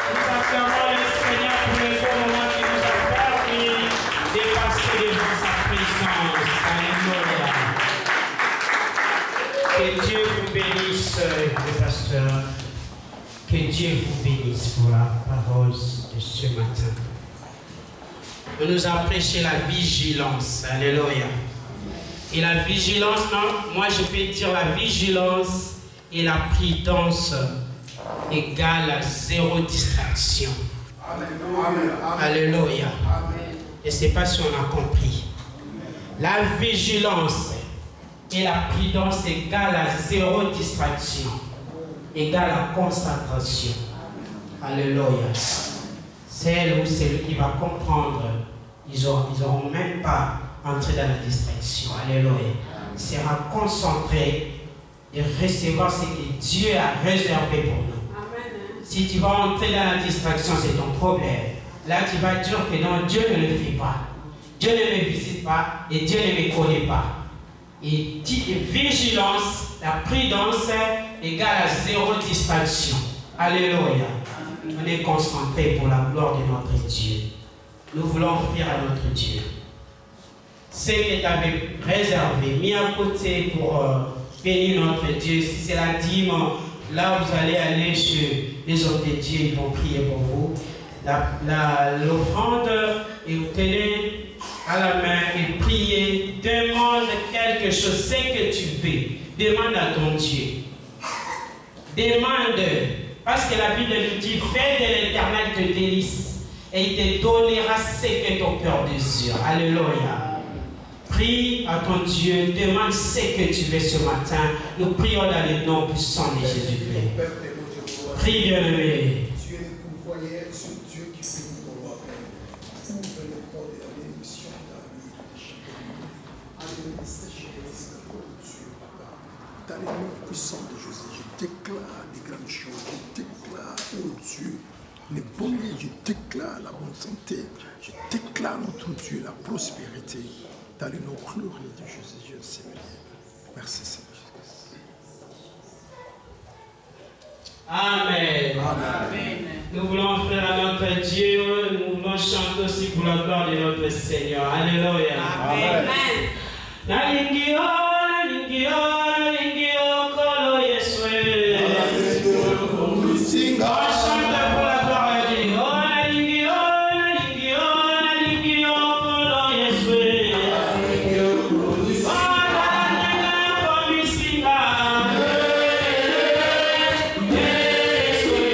Nous acclamons le Seigneur pour le bon moment qui nous a permis de passer devant sa présence. Alléluia. Que Dieu vous bénisse, les pasteurs. Que Dieu vous bénisse pour la parole de ce matin. On nous a prêché la vigilance. Alléluia. Et la vigilance, non, moi je peux dire la vigilance et la prudence égale à zéro distraction. Alléluia. Je ne sais pas si on a compris. La vigilance et la prudence égale à zéro distraction, égale à concentration. Alléluia. Celle ou celui qui va comprendre, ils n'auront même pas entré dans la distraction. Alléluia. Il sera concentré et recevoir ce que Dieu a réservé pour nous. Amen. Si tu vas entrer dans la distraction, c'est ton problème. Là, tu vas dire que non, Dieu ne le fait pas. Dieu ne me visite pas et Dieu ne me connaît pas. Et vigilance, la prudence égale à zéro distraction. Alléluia. On est concentré pour la gloire de notre Dieu. Nous voulons offrir à notre Dieu ce que tu avais réservé, mis à côté pour bénir notre Dieu. Si c'est la dîme, là vous allez aller chez les hommes de Dieu, ils vont prier pour vous. L'offrande, et vous tenez à la main et priez, demande quelque chose, ce que tu veux, demande à ton Dieu. Demande, parce que la Bible nous dit, fais de l'Éternel tes délices et il te donnera ce que ton cœur désire. Alléluia. Prie à ton Dieu, demande ce que tu veux ce matin. Nous prions dans le nom puissant de Jésus-Christ. Prie, bien-aimé. Dieu est pourvoyeur, ce Dieu qui fait nous voir. Ouvre le corps de la bénédiction dans la vie de chacun. Alléluia, Jésus, Dieu, Papa. Dans le nom puissant de Jésus, je déclare des grandes choses. Je déclare, oh Dieu, les bonheurs, je déclare la bonne santé. Je déclare, notre Dieu, la prospérité. Dans le nom glorieux de Jésus, je sais bien. Merci Seigneur. Amen. Amen. Nous voulons offrir à notre Dieu, nous voulons chanter aussi pour la gloire de notre Seigneur. Alléluia. Amen. Nalingio, nalingio, nalingio, kolo Yeswe. On chante pour la gloire de Dieu. Oh, nalingio, nalingio, nalingio, kolo Yeswe. Oh, nalingio, komisinga. Yeswe,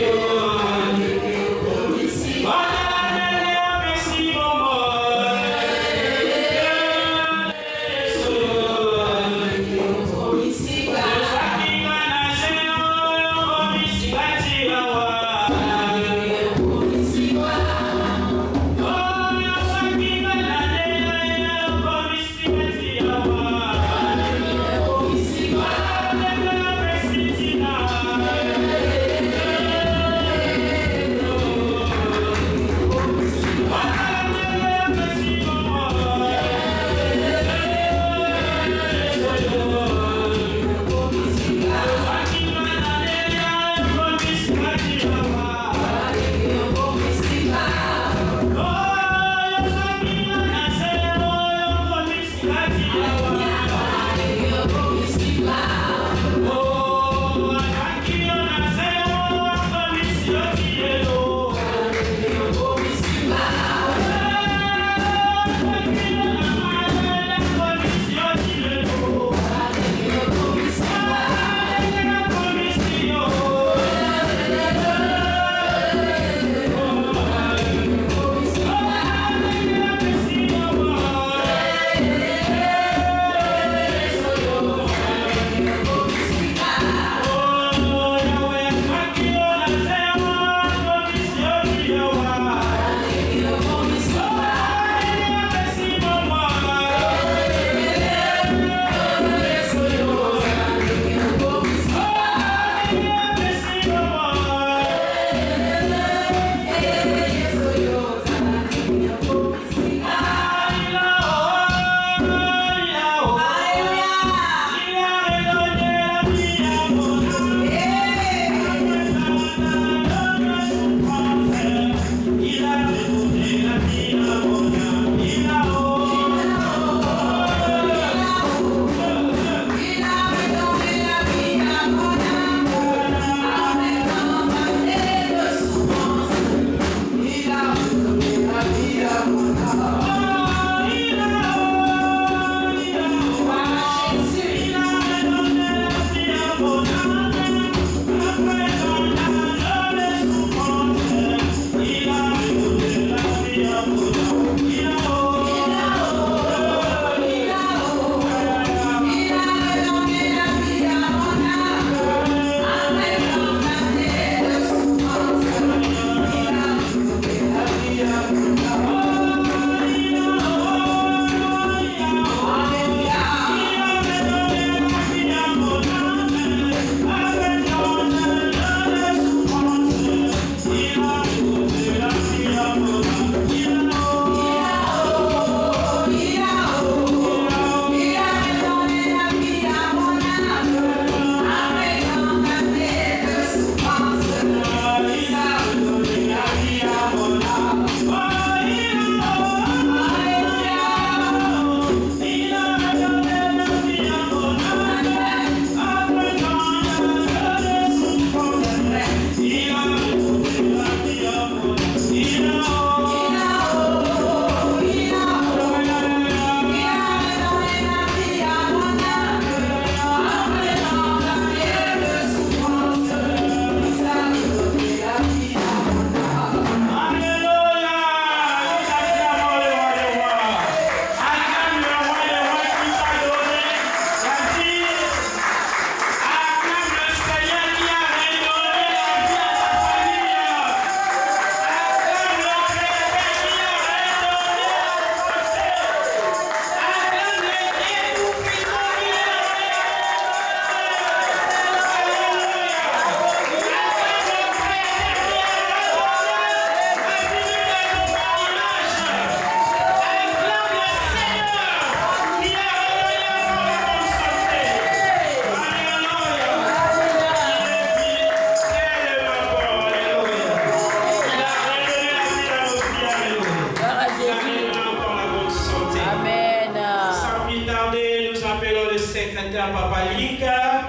secrétaire Papa Lika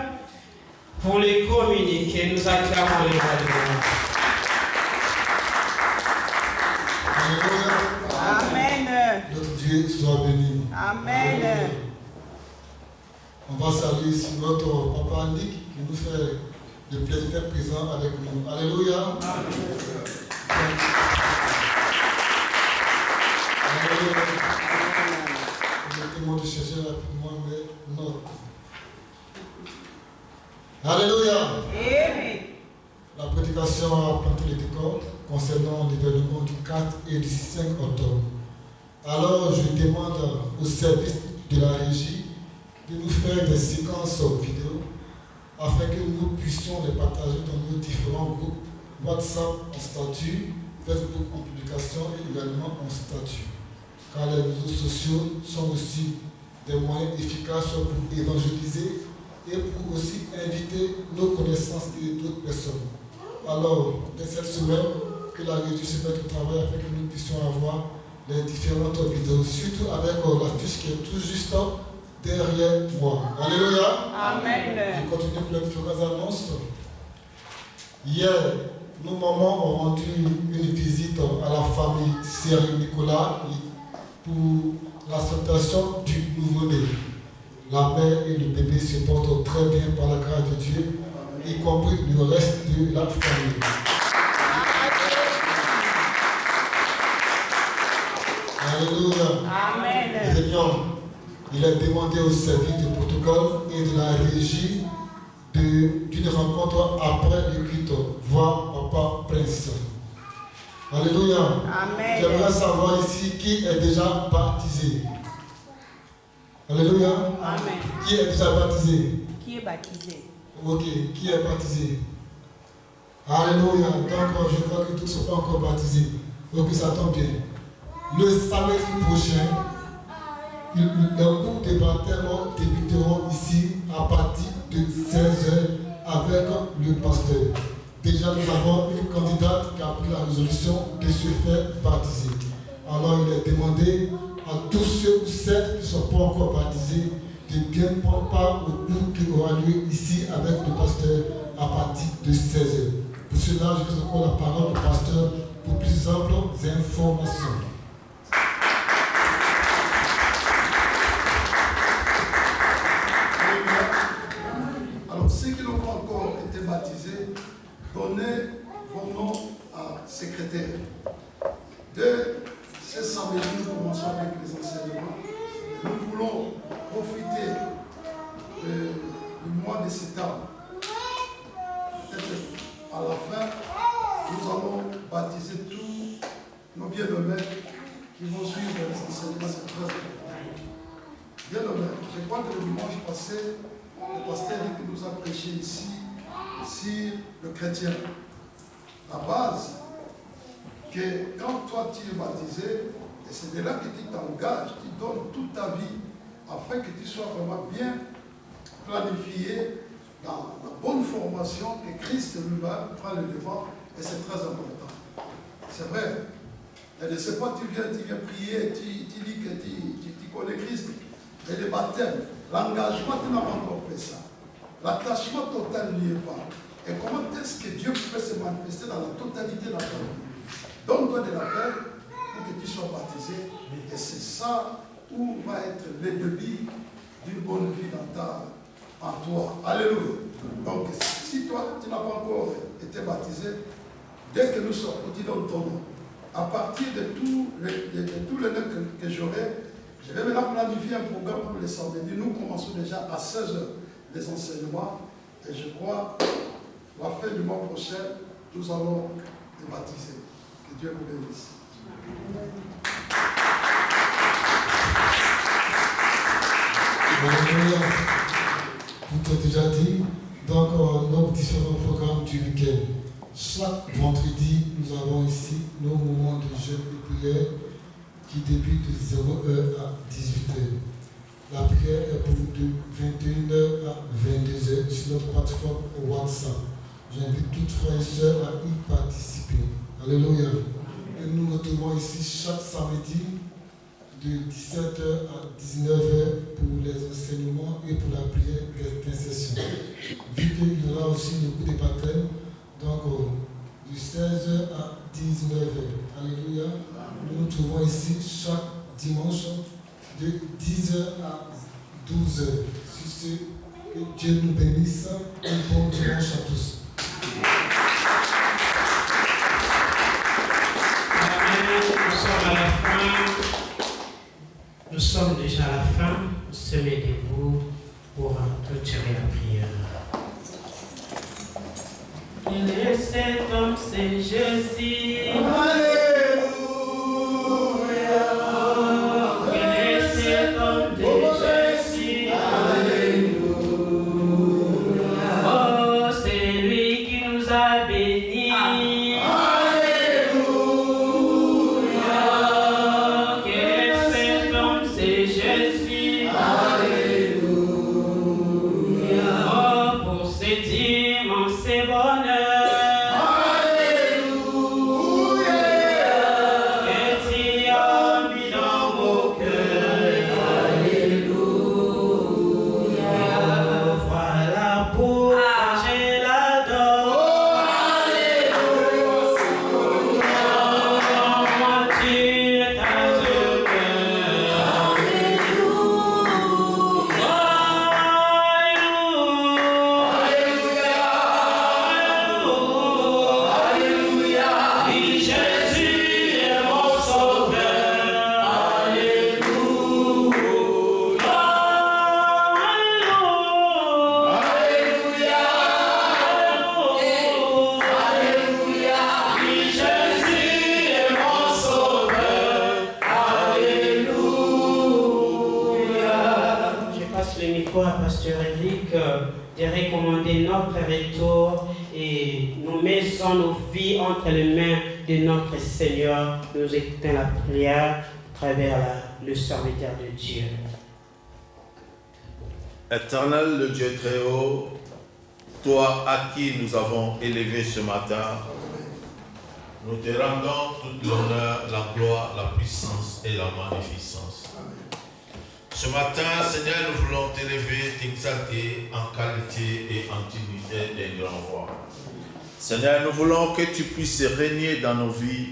pour les communiquer. Nous acclamons les valeurs. Amen. Notre Dieu soit béni. Amen. On va saluer ici notre Papa Nick qui nous fait le plaisir d'être présent avec nous. Alléluia. Permettez-moi de chercher rapidement mes notes. Alléluia. Amen. La prédication a planté les décors concernant l'événement du 4 et du 5 octobre. Alors je demande au service de la régie de nous faire des séquences vidéo afin que nous puissions les partager dans nos différents groupes WhatsApp en statut, Facebook en publication et également en statut. Car les réseaux sociaux sont aussi des moyens efficaces pour évangéliser et pour aussi inviter nos connaissances et d'autres personnes. Alors, dès cette semaine, que la régie se mette au travail afin que nous puissions avoir les différentes vidéos, surtout avec la fiche qui est tout juste derrière moi. Alléluia. Amen. Je continue pour les différentes annonces. Hier, nos mamans ont rendu une visite à la famille Cyril Nicolas pour l'acceptation du nouveau-né. La mère et le bébé se portent très bien par la grâce de Dieu, y compris le reste de la famille. Alléluia. Amen. Seigneur, il est demandé au service du protocole et de la régie d'une rencontre après le culte, voir Papa Prince. Alléluia. Amen. J'aimerais savoir ici qui est déjà baptisé. Alléluia. Amen. Qui est déjà baptisé? Qui est baptisé? Ok, qui est baptisé? Alléluia. Donc je vois que tous ne sont pas encore baptisés. Ok, ça tombe bien. Le samedi prochain, les cours de baptême débuteront ici à partir de 16h avec le pasteur. Déjà, nous avons une candidate qui a pris la résolution de se faire baptiser. Alors, il est demandé à tous ceux ou celles qui ne sont pas encore baptisés de bien prendre part au cours qui aura lieu ici avec le pasteur à partir de 16h. Pour cela, je laisse encore la parole au pasteur pour plus amples informations. Alors, ceux qui n'ont pas encore été baptisés, donnez vos noms à secrétaire. De ce samedi, nous commençons avec les enseignements. Nous voulons profiter du mois de septembre. Peut-être à la fin, nous allons baptiser tous nos bien-aimés qui vont suivre les enseignements. C'est très important. Bien-aimés, je crois que le dimanche passé, le pasteur qui nous a prêché ici sur le chrétien. La base, que quand toi tu es baptisé, et c'est de là que tu t'engages, tu donnes toute ta vie afin que tu sois vraiment bien planifié dans la bonne formation que Christ lui-même prend le devant, et c'est très important. C'est vrai. Et ne sais pas, tu viens prier, tu dis que tu connais Christ, mais le baptême, l'engagement, tu n'as pas encore fait ça. L'attachement total n'y est pas. Et comment est-ce que Dieu peut se manifester dans la totalité de la famille? Donne-toi de la paix pour que tu sois baptisé. Et c'est ça où va être le début d'une bonne vie en toi. Alléluia. Donc, si toi, tu n'as pas encore été baptisé, dès que nous sortons, tu donnes ton nom. À partir de tous les noms que j'aurai, je vais maintenant planifier un programme pour les samedis. Nous commençons déjà à 16h les enseignements. Et je crois, la fin du mois prochain, nous allons les baptiser. Que Dieu nous bénisse. Tout est déjà dit. Donc, nos différents programmes du week-end. Chaque vendredi, nous avons ici nos moments de jeûne et prière qui débutent de 0h à 18h. La prière est pour de 21h à 22h sur notre plateforme WhatsApp. J'invite toutes frères et sœurs à y participer. Alléluia. Et nous nous retrouvons ici chaque samedi de 17h à 19h pour les enseignements et pour la prière d'intercession. Vu qu'il y aura aussi le coup de baptême, donc de 16h à 19h. Alléluia. Nous nous trouvons ici chaque dimanche de 10h à 12h. Sur ce, que Dieu nous bénisse. Un bon dimanche à tous. Nous sommes déjà à la fin. Nous se mettons debout pour clôturer la prière. Il est cet homme, c'est Jésus. Alléluia. Il est cet homme de Jésus. Alléluia. Oh, c'est lui qui nous a bénis. Entre les mains de notre Seigneur, nous écoutons la prière à travers le serviteur de Dieu. Éternel, le Dieu très haut, toi à qui nous avons élevé ce matin, nous te rendons toute l'honneur, la gloire, la puissance et la magnificence. Ce matin, Seigneur, nous voulons t'élever, t'exalter en qualité et en dignité des grands rois. Seigneur, nous voulons que tu puisses régner dans nos vies,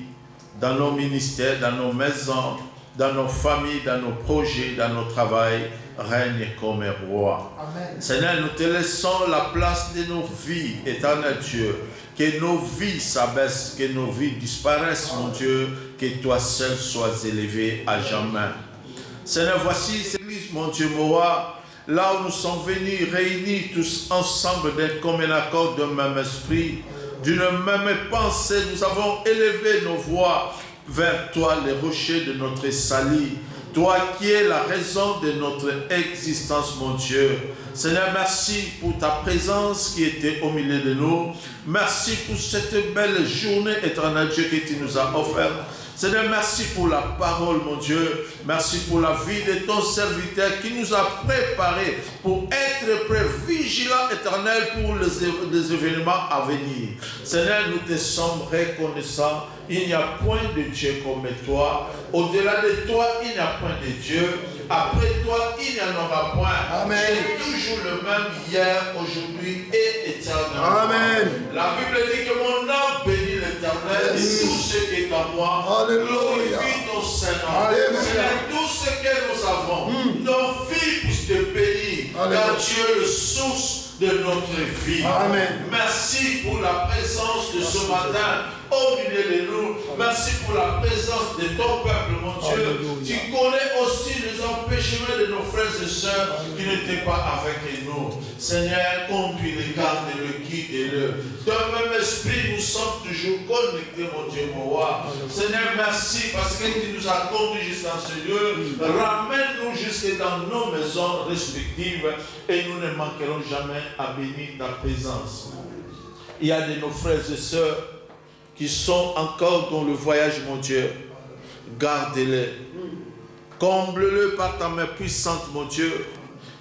dans nos ministères, dans nos maisons, dans nos familles, dans nos projets, dans nos travails. Règne comme roi. Amen. Seigneur, nous te laissons la place de nos vies, éternel Dieu. Que nos vies s'abaissent, que nos vies disparaissent, mon Dieu. Que toi seul sois élevé à jamais. Seigneur, voici cette église, mon Dieu, mon roi. Là où nous sommes venus, réunis tous ensemble d'un commun accord, d'un même esprit, d'une même pensée, nous avons élevé nos voix vers toi, les rochers de notre salut. Toi qui es la raison de notre existence, mon Dieu. Seigneur, merci pour ta présence qui était au milieu de nous. Merci pour cette belle journée, éternel Dieu, que tu nous as offerte. Seigneur, merci pour la parole, mon Dieu. Merci pour la vie de ton serviteur qui nous a préparés pour être prêts, vigilants, éternels, pour les événements à venir. Seigneur, nous te sommes reconnaissants. Il n'y a point de Dieu comme toi. Au-delà de toi, il n'y a point de Dieu. Après toi, il n'y en aura point. Amen. Tu es toujours le même hier, aujourd'hui et éternellement. Amen. La Bible dit que mon âme bénit l'Éternel et tout ce qui est en moi. Glorifie ton Seigneur. C'est tout ce que nous avons. Nos vies puissent te bénir. Car tu es le source de notre vie. Amen. Merci pour la présence de ce matin au milieu de nous. Merci pour la présence de ton peuple, mon Dieu. Alléluia. Tu connais aussi les empêchements de nos frères et sœurs qui n'étaient pas avec nous. Seigneur, conduis-les, garde-le, guide-le. Dans le même esprit, nous sommes toujours connectés, mon Dieu, mon roi. Seigneur, merci parce que tu nous as conduits jusqu'à ce lieu. Ramène-nous jusque dans nos maisons respectives et nous ne manquerons jamais à bénir ta présence. Il y a de nos frères et sœurs qui sont encore dans le voyage, mon Dieu. Garde-les. Comble-le par ta main puissante, mon Dieu.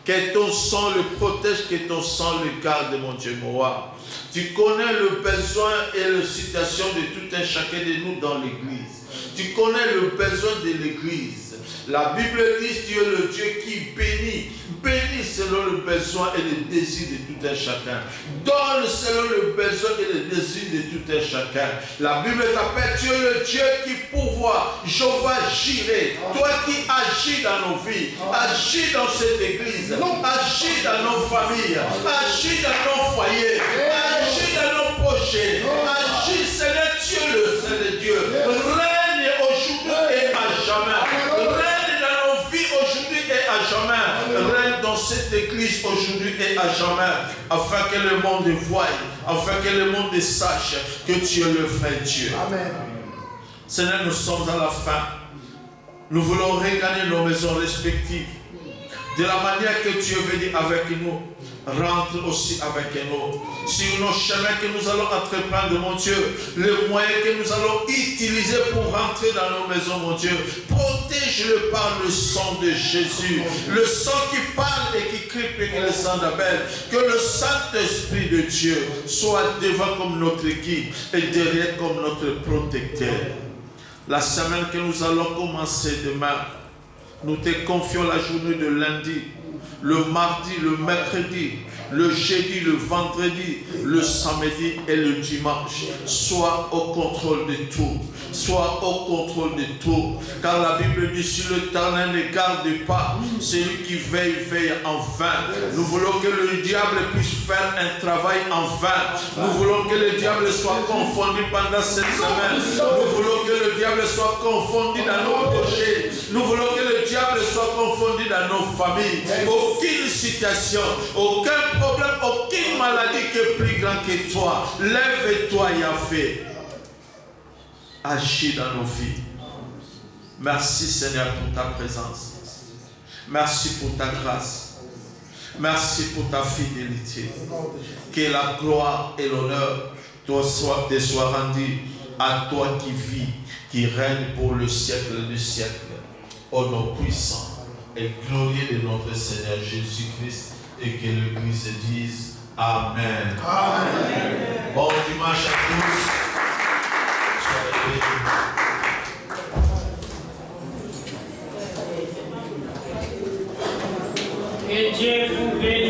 Que ton sang le protège, que ton sang le garde, mon Dieu, mon roi. Tu connais le besoin et la situation de tout un chacun de nous dans l'église. Tu connais le besoin de l'église. La Bible dit Dieu est le Dieu qui bénit. Bénit selon le besoin et le désir de tout un chacun. Donne selon le besoin et le désir de tout un chacun. La Bible t'appelle Dieu le Dieu qui pourvoit. Jéhovah Jireh. Toi qui agis dans nos vies, agis dans cette église, agis dans nos familles, agis dans nos foyers, agis dans nos projets, agis, Seigneur Dieu, règne aujourd'hui et à jamais. Règne dans nos vies aujourd'hui et à jamais. Règne dans cette église aujourd'hui et à jamais. Afin que le monde voie, afin que le monde sache que tu es le vrai Dieu. Amen. Seigneur, nous sommes à la fin. Nous voulons regagner nos maisons respectives. De la manière que tu es venu avec nous, rentre aussi avec nous. Sur nos chemins que nous allons entreprendre, mon Dieu, les moyens que nous allons utiliser pour rentrer dans nos maisons, mon Dieu, protège-le par le sang de Jésus. Le sang qui parle et qui crie plus que le sang d'Abel. Que le Saint-Esprit de Dieu soit devant comme notre guide et derrière comme notre protecteur. La semaine que nous allons commencer demain, nous te confions la journée de lundi, le mardi, le mercredi, le jeudi, le vendredi, le samedi et le dimanche. Sois au contrôle de tout. Sois au contrôle de tout. Car la Bible dit, si l'Éternel ne garde pas, celui qui veille, veille en vain. Nous voulons que le diable puisse faire un travail en vain. Nous voulons que le diable soit confondu pendant cette semaine. Nous voulons que le diable soit confondu dans nos projets. Nous voulons que le diable soit confondu dans nos familles. Aucune situation, aucun problème, aucune maladie qui est plus grande que toi. Lève-toi, Yahvé. Agis dans nos vies. Merci Seigneur pour ta présence. Merci pour ta grâce. Merci pour ta fidélité. Que la gloire et l'honneur te soient rendus à toi qui vis, qui règne pour le siècle des siècles. Au nom puissant et glorieux de notre Seigneur Jésus-Christ, et que l'Église dise Amen. Amen. Bon dimanche à tous. Que Dieu vous bénisse.